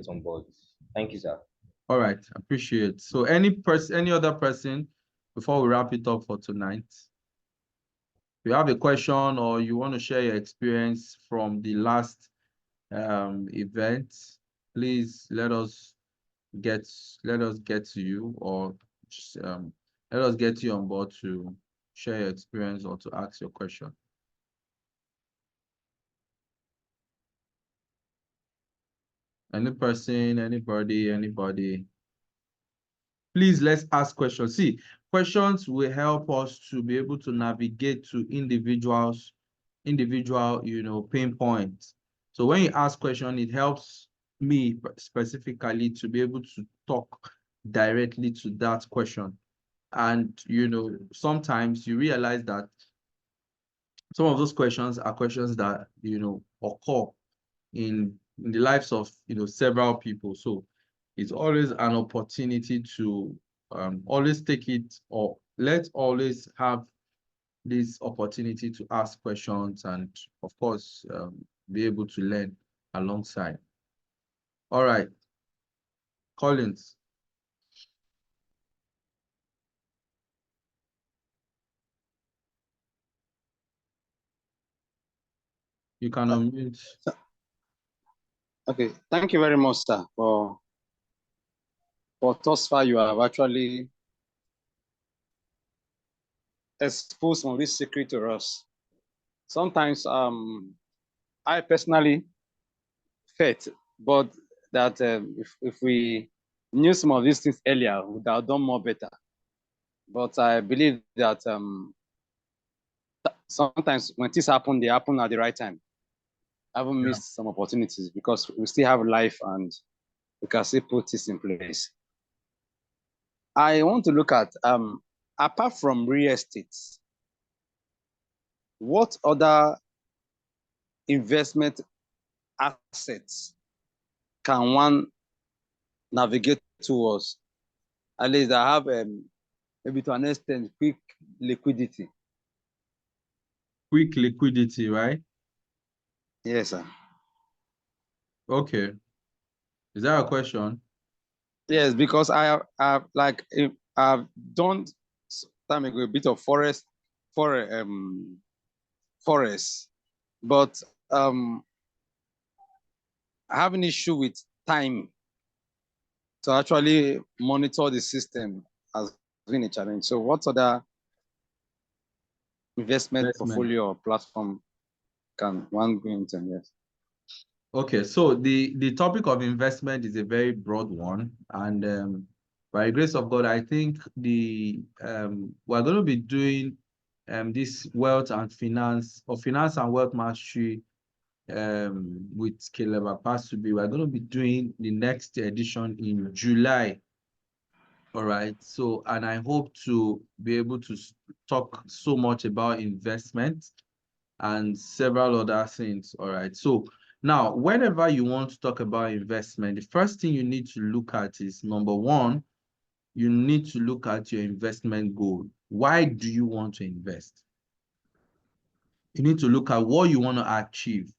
D: on board. Thank you, sir.
A: All right, appreciate. So any other person before we wrap it up for tonight? If you have a question or you want to share your experience from the last event, please let us get to you, or let us get you on board to share your experience or to ask your question. Any person, anybody. Please, let's ask questions. See, questions will help us to be able to navigate to individual, pain points. So when you ask question, it helps me specifically to be able to talk directly to that question. And, sometimes you realize that some of those questions are questions that, occur in the lives of, several people. So it's always an opportunity to always take it, or let's always have this opportunity to ask questions and, of course, be able to learn alongside. All right, Collins. You can unmute.
B: Okay, thank you very much, sir, for thus far you have actually exposed some of this secret to us. Sometimes I personally felt, but that if we knew some of these things earlier, we would have done more better. But I believe that sometimes when things happen, they happen at the right time. I haven't missed some opportunities because we still have life and we can still put this in place. I want to look at, apart from real estate, what other investment assets can one navigate towards? At least I have maybe to an extent quick liquidity.
A: Quick liquidity, right?
B: Yes, sir.
A: Okay. Is that a question?
B: Yes, because I've done time ago a bit of forest, but I have an issue with time to actually monitor the system has been a challenge. So what other investment portfolio or platform can one go into? Yes.
A: Okay, so the topic of investment is a very broad one, and By the grace of God, I think we're going to be doing this wealth and finance, or finance and wealth mastery, with Caleb Akpasubi. We're going to be doing the next edition in July. All right. So, and I hope to be able to talk so much about investment and several other things. All right. So now, whenever you want to talk about investment, the first thing you need to look at is, number one, you need to look at your investment goal. Why do you want to invest? You need to look at what you want to achieve.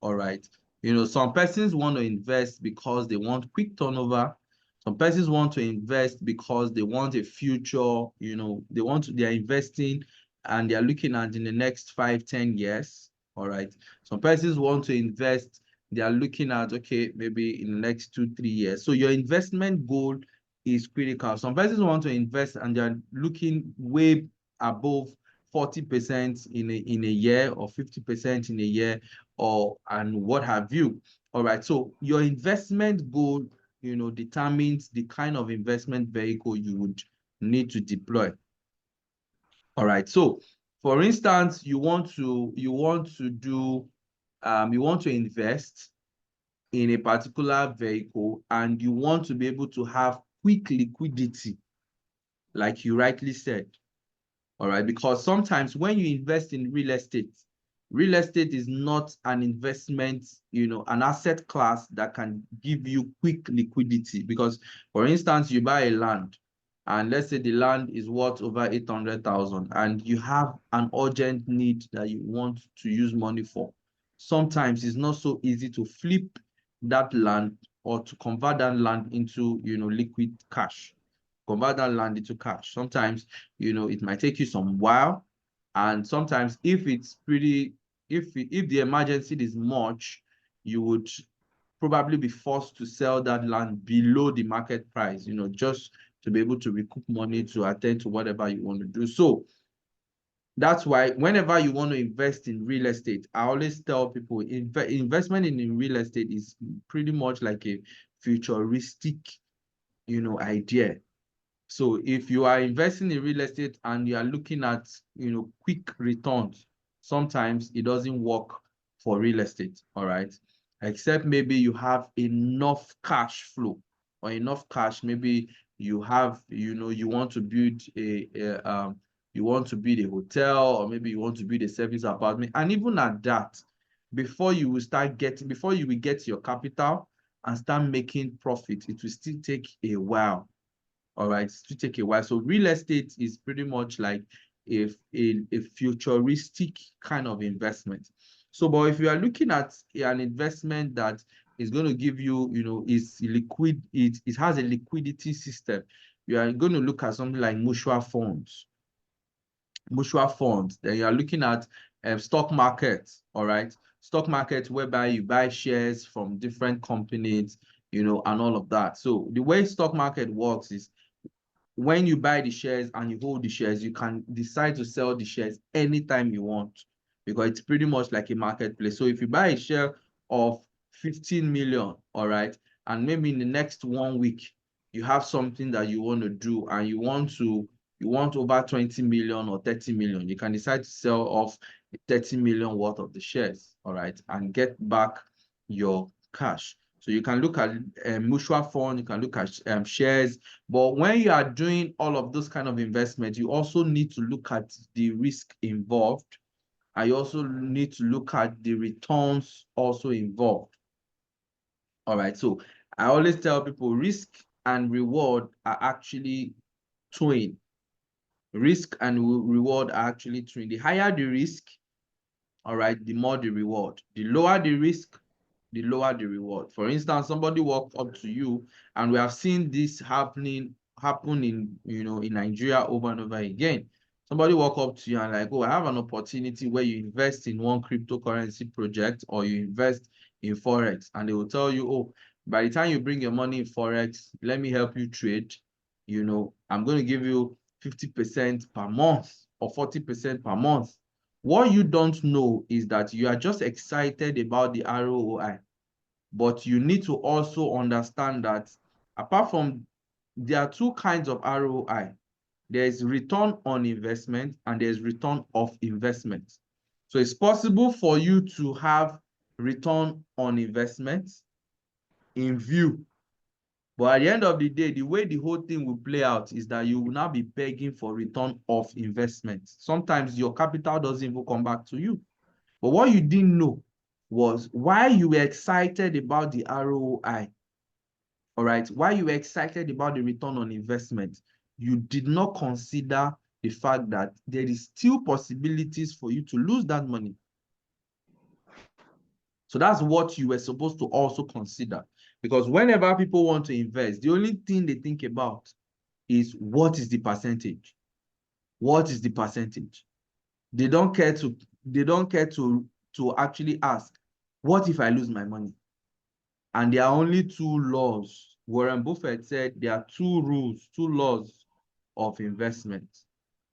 A: All right. You know, some persons want to invest because they want quick turnover. Some persons want to invest because they want a future, you know, they're investing and they're looking at in the next 5-10 years. All right. Some persons want to invest, they are looking at, okay, maybe in the next 2-3 years. So your investment goal is critical. Some persons want to invest and they're looking way above 40% in a year, or 50% in a year, or and what have you. All right. So your investment goal, you know, determines the kind of investment vehicle you would need to deploy. All right. So for instance, you want to invest in a particular vehicle and you want to be able to have quick liquidity, like you rightly said. All right, because sometimes when you invest in real estate is not an investment, you know, an asset class that can give you quick liquidity. Because, for instance, you buy a land, and let's say the land is worth over 800,000, and you have an urgent need that you want to use money for. Sometimes it's not so easy to flip that land or to convert that land into, you know, liquid cash. Convert that land into cash. Sometimes, you know, it might take you some while, and sometimes if it's pretty, if the emergency is much, you would probably be forced to sell that land below the market price, you know, just to be able to recoup money to attend to whatever you want to do. So that's why whenever you want to invest in real estate, I always tell people investment in real estate is pretty much like a futuristic, you know, idea. So if you are investing in real estate and you are looking at, you know, quick returns, sometimes it doesn't work for real estate, all right? Except maybe you have enough cash flow or enough cash. Maybe you have, you know, you want to build you want to build a hotel, or maybe you want to build a service apartment. And even at that, before you will get your capital and start making profit, it will still take a while. All right, to take a while. So real estate is pretty much like a futuristic kind of investment. So, but if you are looking at an investment that is going to give you, you know, is liquid, it has a liquidity system, you are going to look at something like mutual funds. Mutual funds. Then you are looking at stock market. All right, stock market whereby you buy shares from different companies, you know, and all of that. So the way stock market works is, when you buy the shares and you hold the shares, you can decide to sell the shares anytime you want, because it's pretty much like a marketplace. So if you buy a share of 15 million, all right, and maybe in the next 1 week, you have something that you want to do and you want over 20 million or 30 million, you can decide to sell off 30 million worth of the shares, all right, and get back your cash. So you can look at mutual fund, you can look at shares. But when you are doing all of those kind of investments, you also need to look at the risk involved. And you also need to look at the returns also involved. All right. So I always tell people risk and reward are actually twin. Risk and reward are actually twin. The higher the risk, all right, the more the reward. The lower the risk, the lower the reward. For instance, somebody walked up to you, and we have seen this happen in, you know, in Nigeria over and over again. Somebody walk up to you and like, oh, I have an opportunity where you invest in one cryptocurrency project, or you invest in Forex, and they will tell you, oh, by the time you bring your money in Forex, let me help you trade. You know, I'm going to give you 50% per month or 40% per month. What you don't know is that you are just excited about the ROI, but you need to also understand that apart from there are two kinds of ROI. There's return on investment and there's return of investment. So it's possible for you to have return on investment in view. But at the end of the day, the way the whole thing will play out is that you will now be begging for return of investment. Sometimes your capital doesn't even come back to you. But what you didn't know was why you were excited about the ROI, all right, why you were excited about the return on investment, you did not consider the fact that there is still possibilities for you to lose that money. So that's what you were supposed to also consider. Because whenever people want to invest, the only thing they think about is what is the percentage? What is the percentage? They don't care to actually ask, what if I lose my money? And there are only two laws. Warren Buffett said there are two rules, two laws of investment.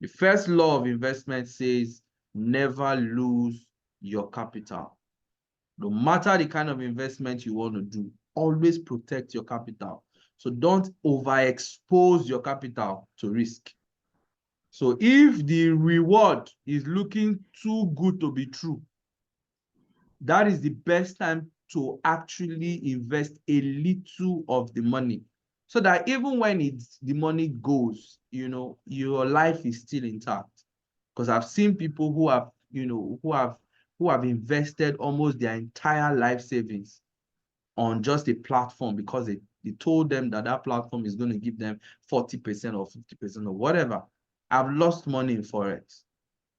A: The first law of investment says never lose your capital. No matter the kind of investment you want to do, always protect your capital. So don't overexpose your capital to risk. So if the reward is looking too good to be true, that is the best time to actually invest a little of the money, so that even when the money goes, your life is still intact. Because I've seen people who have, who have invested almost their entire life savings on just a platform because they told them that that platform is going to give them 40% or 50% or whatever. I've lost money in Forex.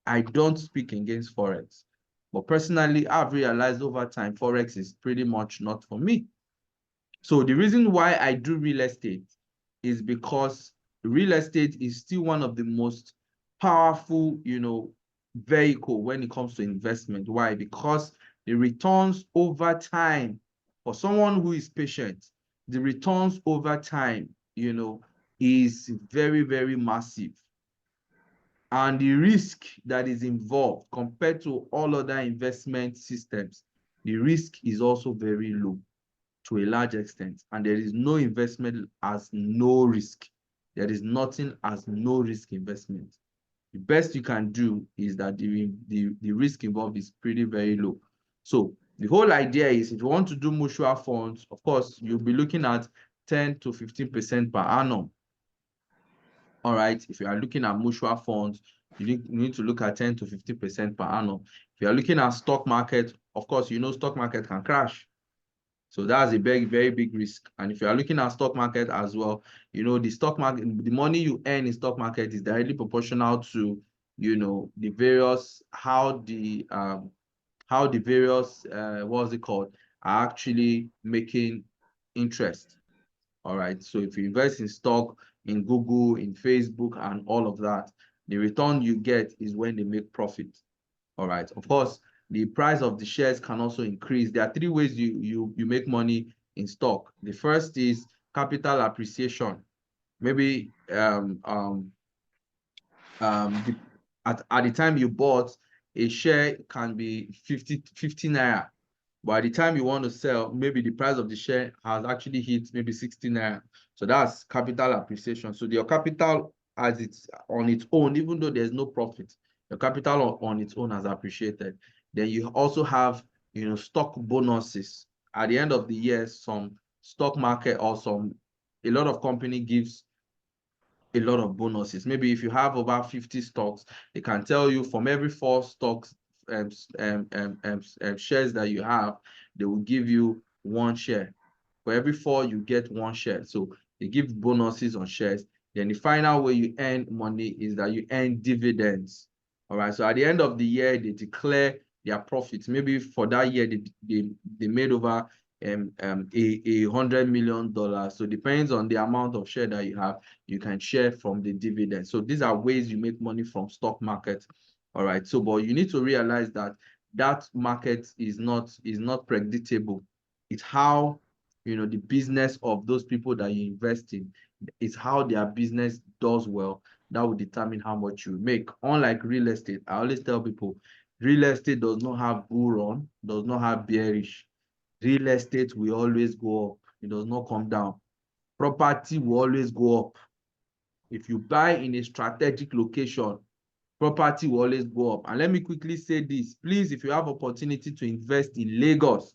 A: I don't speak against Forex. But personally, I've realized over time, Forex is pretty much not for me. So the reason why I do real estate is because real estate is still one of the most powerful, vehicle when it comes to investment. Why? Because the returns over time, for someone who is patient, the returns over time, is very, very massive. And the risk that is involved compared to all other investment systems, the risk is also very low to a large extent. And there is no investment as no risk. There is nothing as no risk investment. The best you can do is that the risk involved is pretty very low. So the whole idea is, if you want to do mutual funds, of course, you'll be looking at 10 to 15% per annum. All right, if you are looking at mutual funds, you need to look at 10 to 50% per annum. If you are looking at stock market, of course, stock market can crash. So that's a very, very big risk. And if you are looking at stock market as well, the stock market, the money you earn in stock market is directly proportional to, the various, how the various, what's it called, are actually making interest. All right. So if you invest in stock, in Google, in Facebook, and all of that, the return you get is when they make profit. All right. Of course, the price of the shares can also increase. There are three ways you make money in stock. The first is capital appreciation. Maybe at the time you bought, a share can be 50 naira. By the time you want to sell, maybe the price of the share has actually hit maybe 60 naira. So that's capital appreciation. So your capital as it's on its own, even though there's no profit, your capital on its own has appreciated. Then you also have, stock bonuses. At the end of the year, some stock market or a lot of company gives a lot of bonuses. Maybe if you have over 50 stocks, they can tell you from every 4 stocks shares that you have, they will give you 1 share. For every 4, you get 1 share. So they give bonuses on shares. Then the final way you earn money is that you earn dividends. All right. So at the end of the year, they declare their profits. Maybe for that year, they made over $100 million. So it depends on the amount of share that you have, you can share from the dividend. So these are ways you make money from stock market. All right. So, but you need to realize that market is not predictable. It's how, the business of those people that you invest in, it's how their business does well, that will determine how much you make. Unlike real estate, I always tell people, real estate does not have bull run, does not have bearish. Real estate will always go up. It does not come down. property will always go up. If you buy in a strategic location, property will always go up. And let me quickly say this, please, if you have opportunity to invest in Lagos,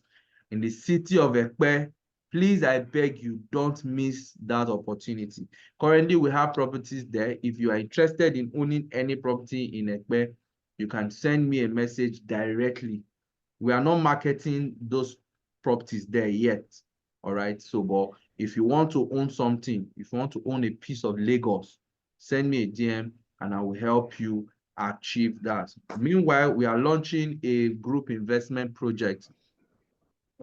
A: in the city of Ekpe, please, I beg you, don't miss that opportunity. Currently, we have properties there. If you are interested in owning any property in Ekpe, you can send me a message directly. We are not marketing those properties there yet. All right. So, but if you want to own something, if you want to own a piece of Lagos, send me a DM and I will help you achieve that. Meanwhile, we are launching a group investment project.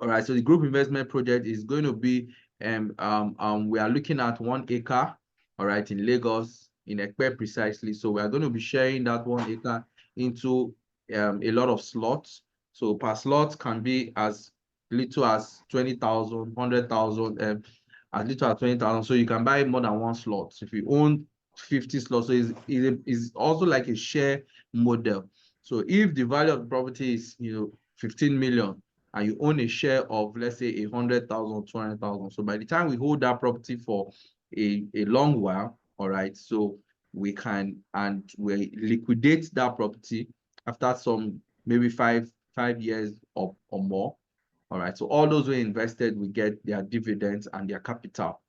A: All right, so the group investment project is going to be, we are looking at 1 acre, all right, in Lagos, in Ekpe precisely. So we are going to be sharing that 1 acre into a lot of slots. So per slot can be as little as 20,000, 100,000, as little as 20,000. So you can buy more than one slot. If you own 50 slots, so it's also like a share model. So if the value of the property is 15 million, and you own a share of, let's say, 100,000, 200,000. So by the time we hold that property for a long while, all right, so we can, and we liquidate that property after some, maybe five years or more. All right, so all those who invested will get their dividends and their capital.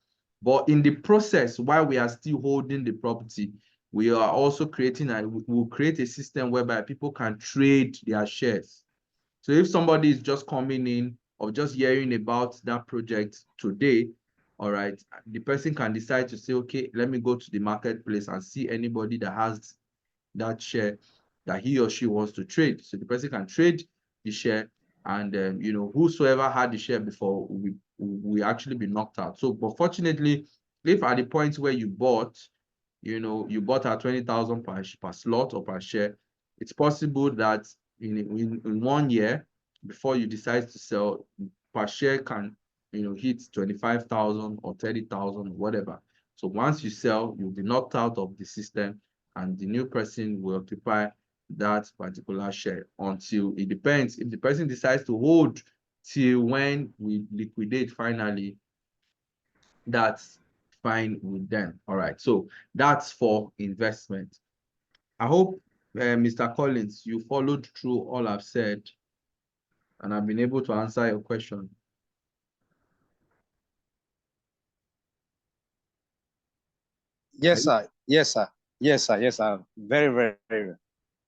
A: But in the process, while we are still holding the property, we are also creating, and we'll create a system whereby people can trade their shares. So if somebody is just coming in or just hearing about that project today, all right, the person can decide to say, okay, let me go to the marketplace and see anybody that has that share that he or she wants to trade. So the person can trade the share, and whosoever had the share before we actually be knocked out. So, but fortunately, if at the point where you bought, you bought at 20,000 per slot or per share, it's possible that in 1 year, before you decide to sell, per share can hit 25,000 or 30,000 or whatever. So once you sell, you'll be knocked out of the system, and the new person will occupy that particular share until, it depends. If the person decides to hold till when we liquidate finally, that's fine with them. All right, so that's for investment. I hope, Mr. Collins, you followed through all I've said, and I've been able to answer your question.
B: Yes, sir. Yes, sir. Yes, sir. Yes, sir. Very, very, very.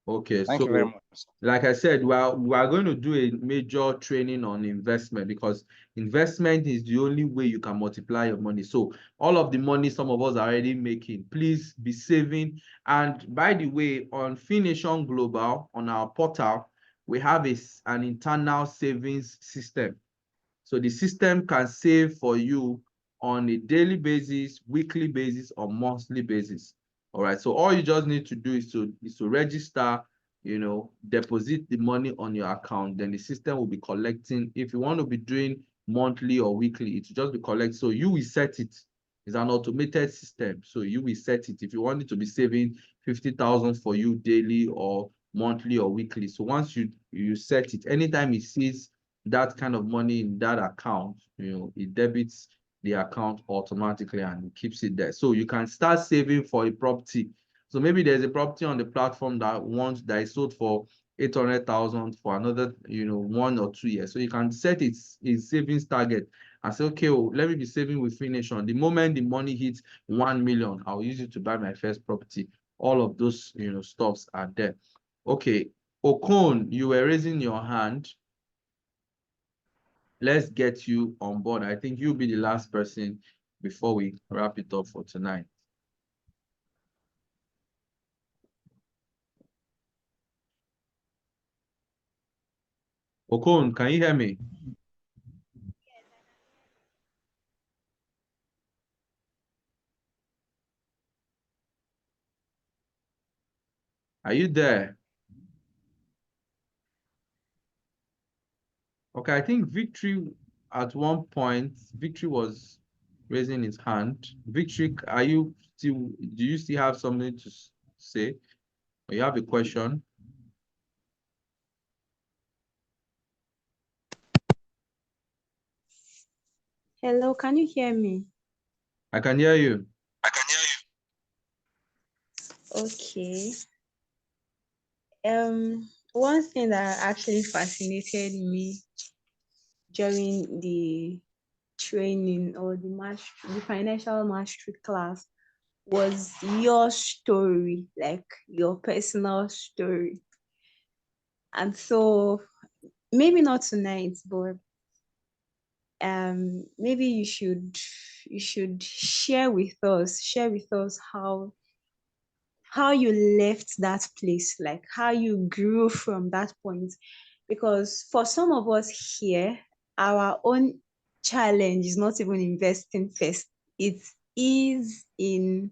A: Okay,
B: Thank you very much.
A: like I said, we are going to do a major training on investment, because investment is the only way you can multiply your money. So all of the money some of us are already making, please be saving. And by the way, on Fination Global, on our portal, we have an internal savings system. So the system can save for you on a daily basis, weekly basis, or monthly basis. All right. So all you just need to do is to register, deposit the money on your account. Then the system will be collecting. If you want to be doing monthly or weekly, it will just be collect. So you will set it. It's an automated system. So you will set it if you want it to be saving 50,000 for you daily or monthly or weekly. So once you set it, anytime it sees that kind of money in that account, it debits the account automatically and it keeps it there. So you can start saving for a property. So maybe there's a property on the platform that is sold for 800,000 for another, 1 or 2 years. So you can set its savings target and say, okay, let me be saving with Fination. The moment the money hits 1 million, I'll use it to buy my first property. All of those, stuffs are there. Okay, Okon, you were raising your hand. Let's get you on board. I think you'll be the last person before we wrap it up for tonight. Okon, can you hear me? Are you there? Okay, I think Victory, at one point, Victory was raising his hand. Victory, do you still have something to say? Or you have a question?
E: Hello, can you hear me?
A: I can hear you.
E: Okay. One thing that actually fascinated me during the training or the financial mastery class was your story, like your personal story. And so maybe not tonight, but maybe you should share with us how you left that place, like how you grew from that point. Because for some of us here, our own challenge is not even investing first. It is in,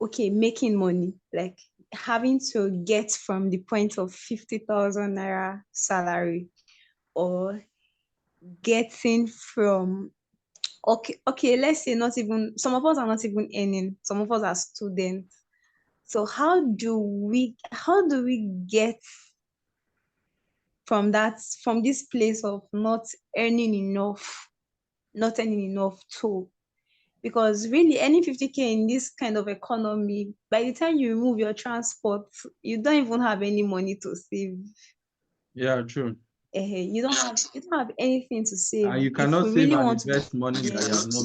E: okay, making money, like having to get from the point of 50,000 naira salary, or getting from, okay, let's say not even, some of us are not even earning, some of us are students. So how do we get from this place of not earning enough to, because really any 50K in this kind of economy, by the time you remove your transport, you don't even have any money to save.
A: Yeah, true.
E: You don't have anything to save
A: And you
E: if
A: cannot
E: we
A: save
E: really
A: and
E: want to.
A: invest money that you have
E: Yes.
A: not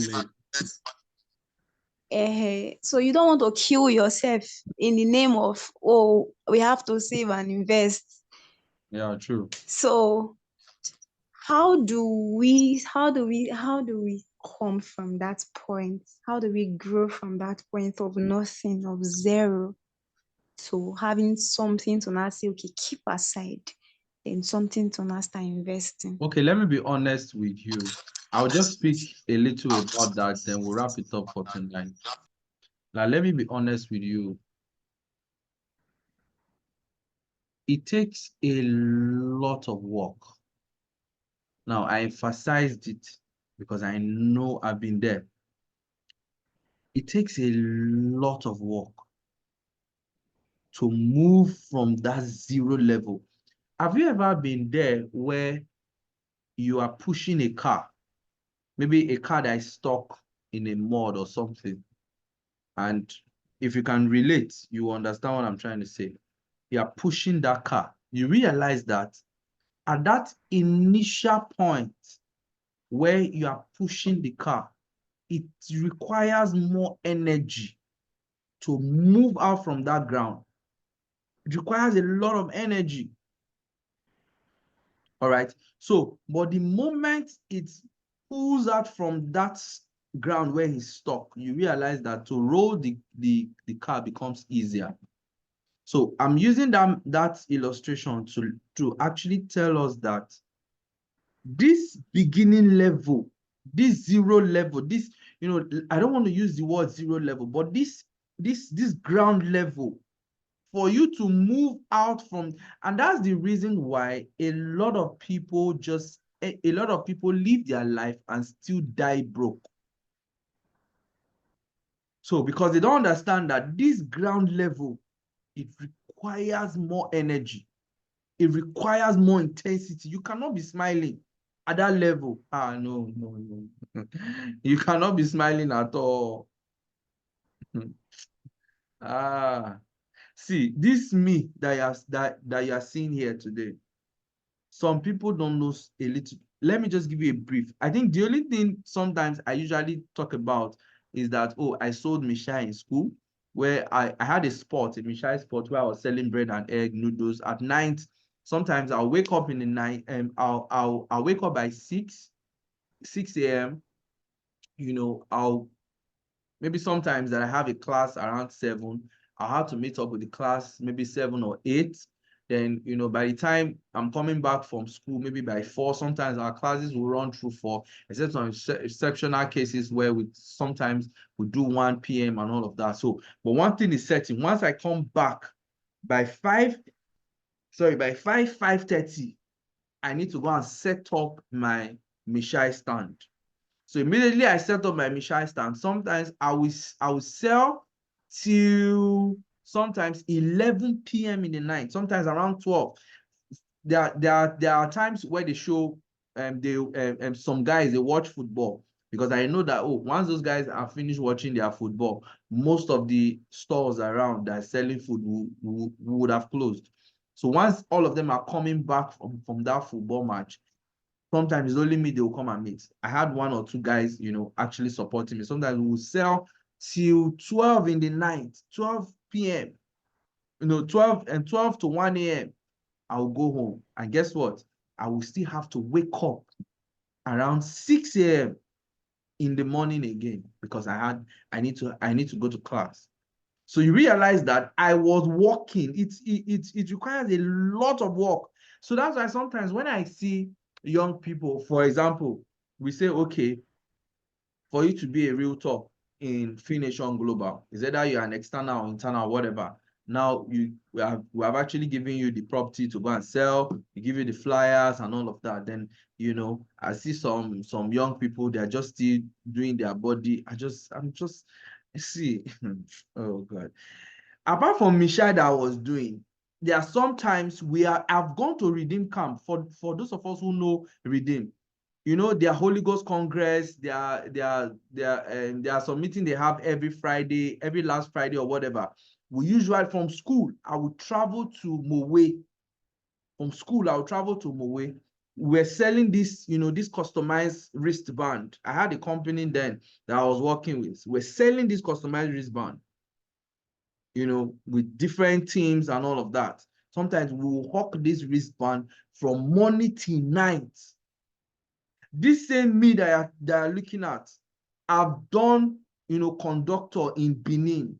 A: made.
E: So you don't want to kill yourself in the name of, oh, we have to save and invest.
A: Yeah, true.
E: So how do we come from that point? How do we grow from that point of nothing, of zero, to having something to now say, okay, keep aside, then something to now start investing?
A: Okay, let me be honest with you. I'll just speak a little about that, then we'll wrap it up for tonight. Now, let me be honest with you. It takes a lot of work. Now, I emphasized it because I know I've been there. It takes a lot of work to move from that zero level. Have you ever been there where you are pushing a car, maybe a car that is stuck in a mud or something? And if you can relate, you understand what I'm trying to say. You are pushing that car. You realize that at that initial point where you are pushing the car, it requires more energy to move out from that ground. It requires a lot of energy. All right. So, but the moment it pulls out from that ground where he's stuck, you realize that to roll the car becomes easier. So I'm using that illustration to actually tell us that this beginning level, this zero level, this, I don't want to use the word zero level, but this ground level, for you to move out from, and that's the reason why a lot of people live their life and still die broke. So because they don't understand that this ground level, it requires more energy. It requires more intensity. You cannot be smiling at that level. No. You cannot be smiling at all. See, this me that you are seeing here today, some people don't know a little. Let me just give you a brief. I think the only thing sometimes I usually talk about is that, oh, I sold Mishai in school, where I had a spot, a Mishai spot, where I was selling bread and egg noodles at night. Sometimes I'll wake up in the night and I'll wake up by 6 a.m. I'll maybe sometimes that I have a class around 7, I'll have to meet up with the class maybe 7 or 8. Then, by the time I'm coming back from school, maybe by 4, sometimes our classes will run through 4, except some exceptional cases where sometimes we do 1 p.m. and all of that. So, but one thing is certain, once I come back by 5:30, I need to go and set up my Mishai stand. So immediately I set up my Mishai stand. Sometimes I will sell till sometimes 11 p.m. in the night, sometimes around 12. There are times where they show some guys, they watch football. Because I know that, oh, once those guys are finished watching their football, most of the stores around that are selling food would have closed. So once all of them are coming back from that football match, sometimes it's only me they will come and meet. I had one or two guys, actually supporting me. Sometimes we will sell till 12 in the night, 12 p.m., 12 to 1 a.m. I will go home. And guess what? I will still have to wake up around 6 a.m. in the morning again because I need to go to class. So you realize that I was working. It requires a lot of work. So that's why sometimes when I see young people, for example, we say, okay, for you to be a realtor in Fination Global, is either you're an external or internal, whatever. Now we have actually given you the property to go and sell. We give you the flyers and all of that. Then I see some young people, they're just still doing their body. I'm just see. Oh God. Apart from Michelle that I was doing, there are sometimes I've gone to Redeem Camp for those of us who know Redeem. Their Holy Ghost Congress, there are some meeting they have every Friday, every last Friday or whatever. We usually from school, I would travel to Mowe. From school, I would travel to Mowe. We're selling this, this customized wristband. I had a company then that I was working with. We're selling this customized wristband, with different teams and all of that. Sometimes we will hawk this wristband from morning till night. This same me that are looking at, I've done, conductor in Benin.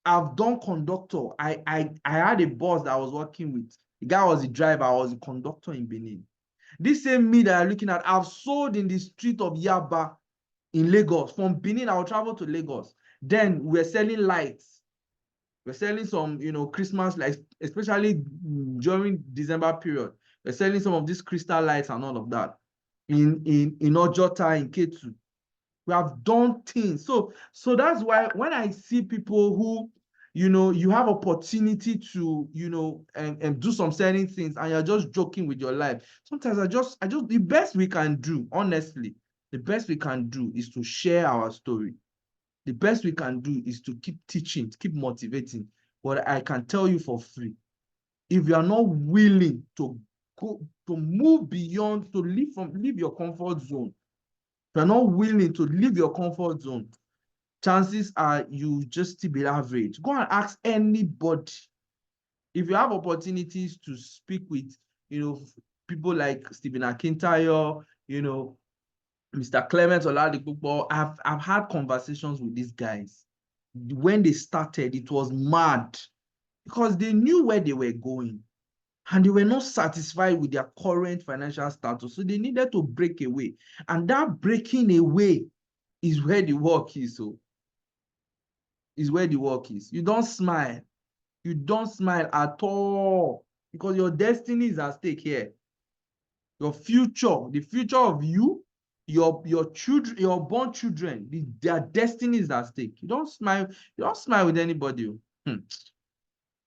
A: I've done conductor. I had a boss that I was working with. The guy was a driver. I was a conductor in Benin. This same me that are looking at, I've sold in the street of Yaba in Lagos. From Benin, I will travel to Lagos. Then we're selling lights. We're selling some, Christmas lights, especially during December period. We're selling some of these crystal lights and all of that in Ojota, in Ketu. We have done things. So that's why when I see people who, you have opportunity to, and do some certain things and you're just joking with your life. Sometimes I just, the best we can do, honestly, the best we can do is to share our story. The best we can do is to keep teaching, keep motivating. But I can tell you for free, if you are not willing to go, to move beyond, to leave your comfort zone, if you're not willing to leave your comfort zone, chances are you just still be average. Go and ask anybody. If you have opportunities to speak with, people like Stephen Akintayo, Mr. Clement Oladipupo, I've had conversations with these guys. When they started, it was mad because they knew where they were going and they were not satisfied with their current financial status. So they needed to break away. And that breaking away is where the work is. So is where the work is. You don't smile. You don't smile at all because your destiny is at stake here. Your future, the future of you, your children, your born children, their destiny is at stake. You don't smile. You don't smile with anybody.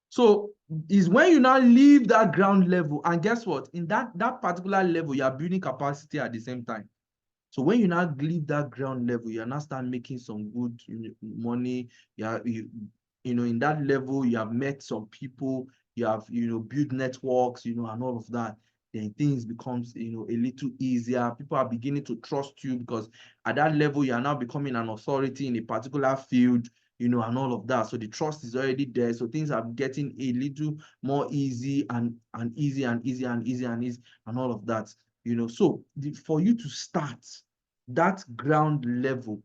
A: So is when you now leave that ground level, and guess what? In that particular level, you are building capacity at the same time. So when you now leave that ground level, you now start making some good money. In that level, you have met some people, you have, built networks, and all of that. Then things becomes, a little easier. People are beginning to trust you because at that level, you are now becoming an authority in a particular field, and all of that. So the trust is already there. So things are getting a little more easy and easy and easy and easy and easy and all of that. So for you to start that ground level,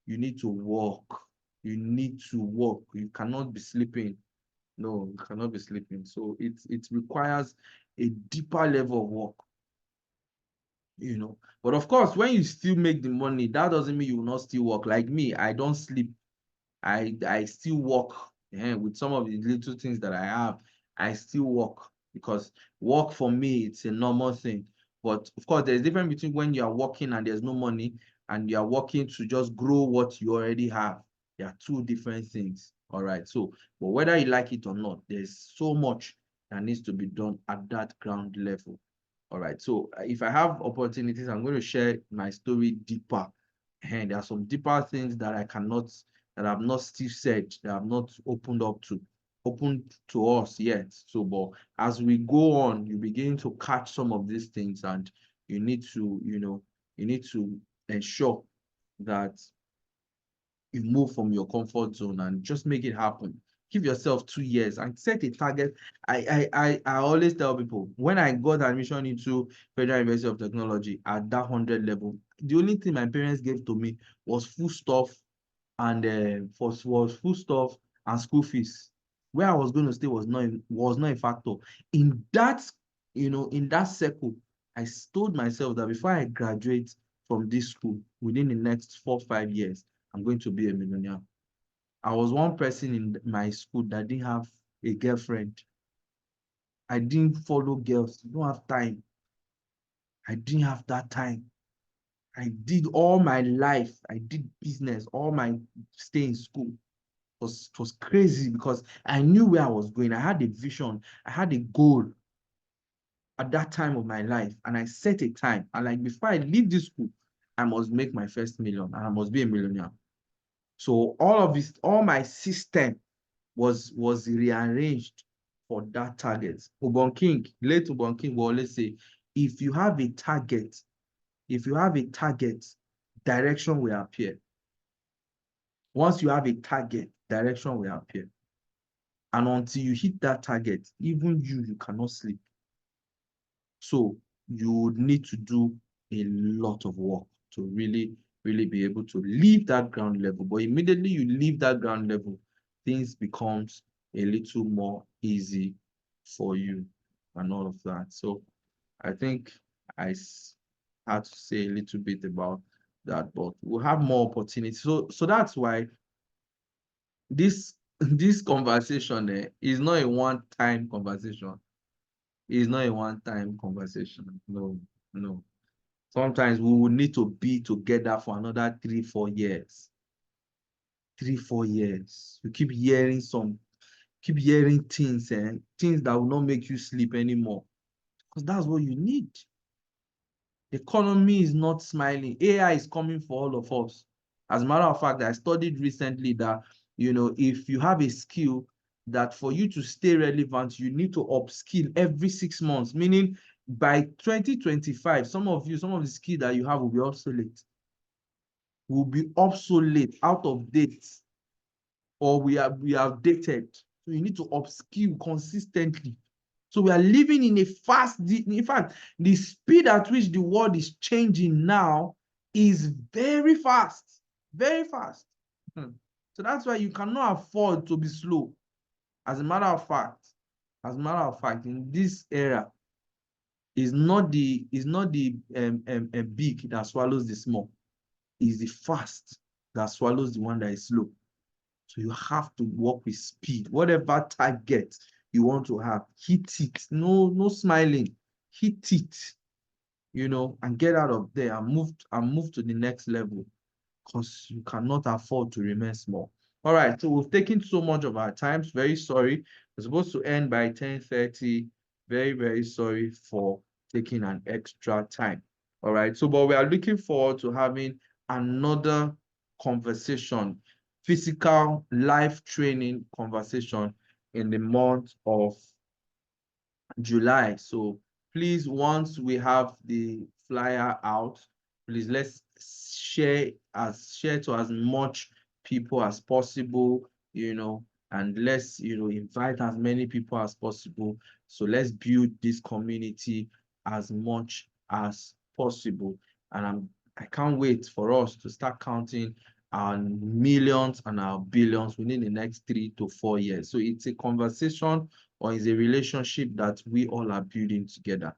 A: you need to work. You need to work. You cannot be sleeping. No, you cannot be sleeping. So it requires a deeper level of work. But of course, when you still make the money, that doesn't mean you will not still work. Like me, I don't sleep. I still work. With some of the little things that I have, I still work because work for me, it's a normal thing. But of course, there's a difference between when you are working and there's no money and you are working to just grow what you already have. There are two different things. All right. So, but whether you like it or not, there's so much that needs to be done at that ground level. All right. So if I have opportunities, I'm going to share my story deeper. And there are some deeper things that that I've not still said, that I've not opened to us yet. So, but as we go on, you begin to catch some of these things, and you need to, you need to ensure that you move from your comfort zone and just make it happen. Give yourself 2 years and set a target. I always tell people, when I got admission into Federal University of Technology at that 100 level, the only thing my parents gave to me was food stuff and was food stuff and school fees. Where I was going to stay was not a factor. In that, in that circle, I told myself that before I graduate from this school, within the next 4 5 years, I'm going to be a millionaire. I was one person in my school that didn't have a girlfriend. I didn't follow girls. I don't have time. I didn't have that time. I did all my life. I did business, all my stay in school. It was crazy because I knew where I was going. I had a vision. I had a goal at that time of my life. And I set a time. And like, before I leave this school, I must make my first million and I must be a millionaire. So all of this, all my system was rearranged for that target. Ubon King, late Ubon King will always say, if you have a target, direction will appear. Once you have a target, direction will appear. And until you hit that target, even you cannot sleep. So you would need to do a lot of work to really, really be able to leave that ground level. But immediately you leave that ground level, things becomes a little more easy for you and all of that. So I think I had to say a little bit about that, but we'll have more opportunities. So that's why this this conversation is not a one-time conversation. It's not a one-time conversation. No, no. Sometimes we will need to be together for another 3 4 years. 3 4 years. You keep hearing things and things that will not make you sleep anymore. Because that's what you need. The economy is not smiling. AI is coming for all of us. As a matter of fact, I studied recently that, if you have a skill, that for you to stay relevant, you need to upskill every 6 months, meaning by 2025, some of the skills that you have will be obsolete, out of date, or we have dated. So you need to upskill consistently. So we are living in in fact, the speed at which the world is changing now is very fast, very fast. So that's why you cannot afford to be slow. As a matter of fact, in this era, it's not the big that swallows the small. It's the fast that swallows the one that is slow. So you have to work with speed. Whatever target you want to have, hit it. No smiling. Hit it, and get out of there and move to the next level, because you cannot afford to remain small. All right, so we've taken so much of our time. Very sorry. We're supposed to end by 10:30. Very, very sorry for taking an extra time. All right, so but we are looking forward to having another conversation, physical life training conversation in the month of July. So please, once we have the flyer out, please let's share to as much people as possible, and let's, invite as many people as possible. So let's build this community as much as possible. And I can't wait for us to start counting our millions and our billions within the next 3 to 4 years. So it's a conversation, or is a relationship that we all are building together.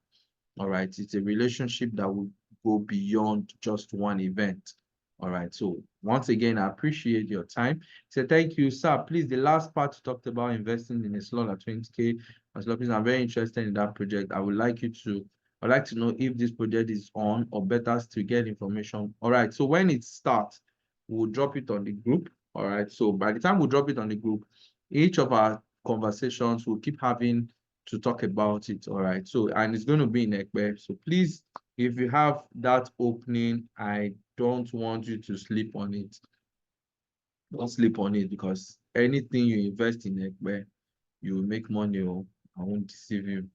A: All right. It's a relationship that will go beyond just one event. All right. So once again, I appreciate your time. So thank you, sir. Please, the last part you talked about investing in a slot at 20K. Please, I'm very interested in that project. I'd like to know if this project is on, or better to get information. All right. So when it starts, we'll drop it on the group. All right. So by the time we drop it on the group, each of our conversations will keep having to talk about it. All right. So, and it's going to be in Ekpe. So please, if you have that opening, I don't want you to sleep on it. Don't sleep on it, because anything you invest in Ekpe, you will make money. Oh, I won't deceive you.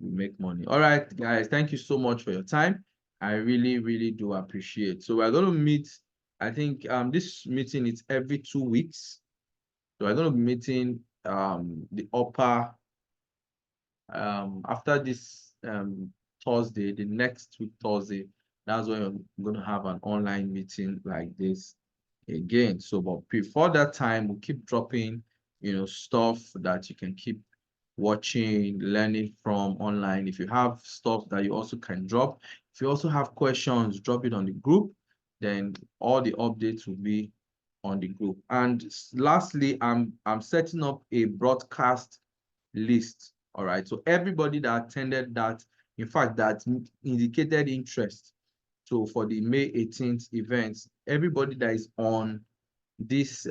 A: You make money. All right, guys. Thank you so much for your time. I really, really do appreciate. So we're going to meet. I think this meeting is every 2 weeks. So we're going to be meeting the upper after this Thursday, the next week Thursday. That's when we're going to have an online meeting like this again. So, but before that time, we'll keep dropping, stuff that you can keep watching, learning from online. If you have stuff that you also can drop, if you also have questions, drop it on the group. Then all the updates will be on the group. And lastly, I'm setting up a broadcast list. All right. So everybody that attended that, in fact, that indicated interest. So for the May 18th events, everybody that is on this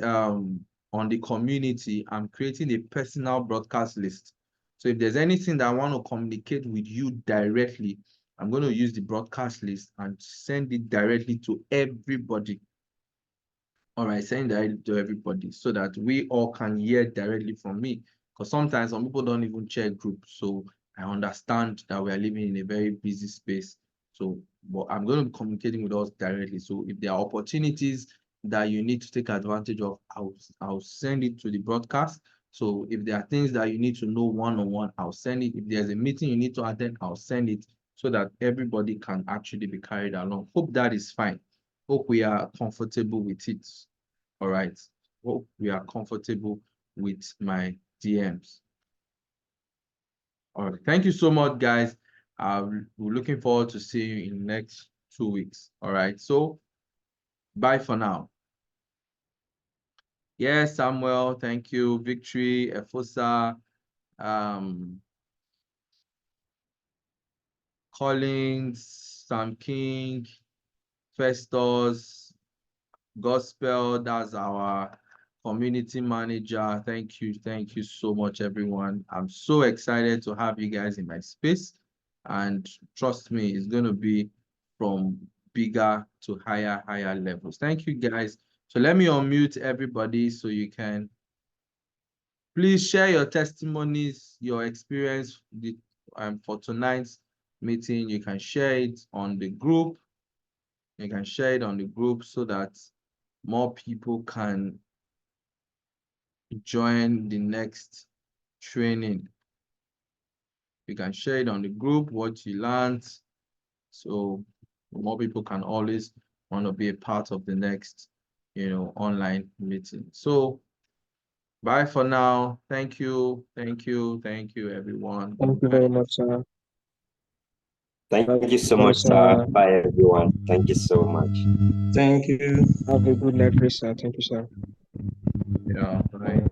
A: on the community, I'm creating a personal broadcast list. So if there's anything that I want to communicate with you directly, I'm going to use the broadcast list and send it directly to everybody. All right, send it directly to everybody so that we all can hear directly from me. Because sometimes some people don't even check groups. So I understand that we are living in a very busy space. So, but I'm going to be communicating with us directly. So if there are opportunities that you need to take advantage of, I'll send it to the broadcast. So if there are things that you need to know one-on-one, I'll send it. If there's a meeting you need to attend, I'll send it so that everybody can actually be carried along. Hope that is fine. Hope we are comfortable with it. All right. Hope we are comfortable with my DMs. All right. Thank you so much, guys. We're looking forward to seeing you in the next 2 weeks. All right. So bye for now. Yes, Samuel. Thank you. Victory, Efosa, Collins, Sam King, Festus, Gospel. That's our community manager. Thank you so much, everyone. I'm so excited to have you guys in my space, and trust me, it's going to be from bigger to higher levels. Thank you, guys. So let me unmute everybody so you can please share your testimonies, your experience for tonight's meeting. You can share it on the group. You can share it on the group so that more people can join the next training. You can share it on the group, what you learned, so more people can always want to be a part of the next, online meeting. So bye for now. Thank you, everyone.
C: Thank you very much, sir.
F: Thank you so
C: Bye,
F: much, sir.
C: sir.
F: Bye, everyone. Thank you so much.
G: Thank you.
C: Have a good night, sir. Thank you, sir.
A: Yeah, bye.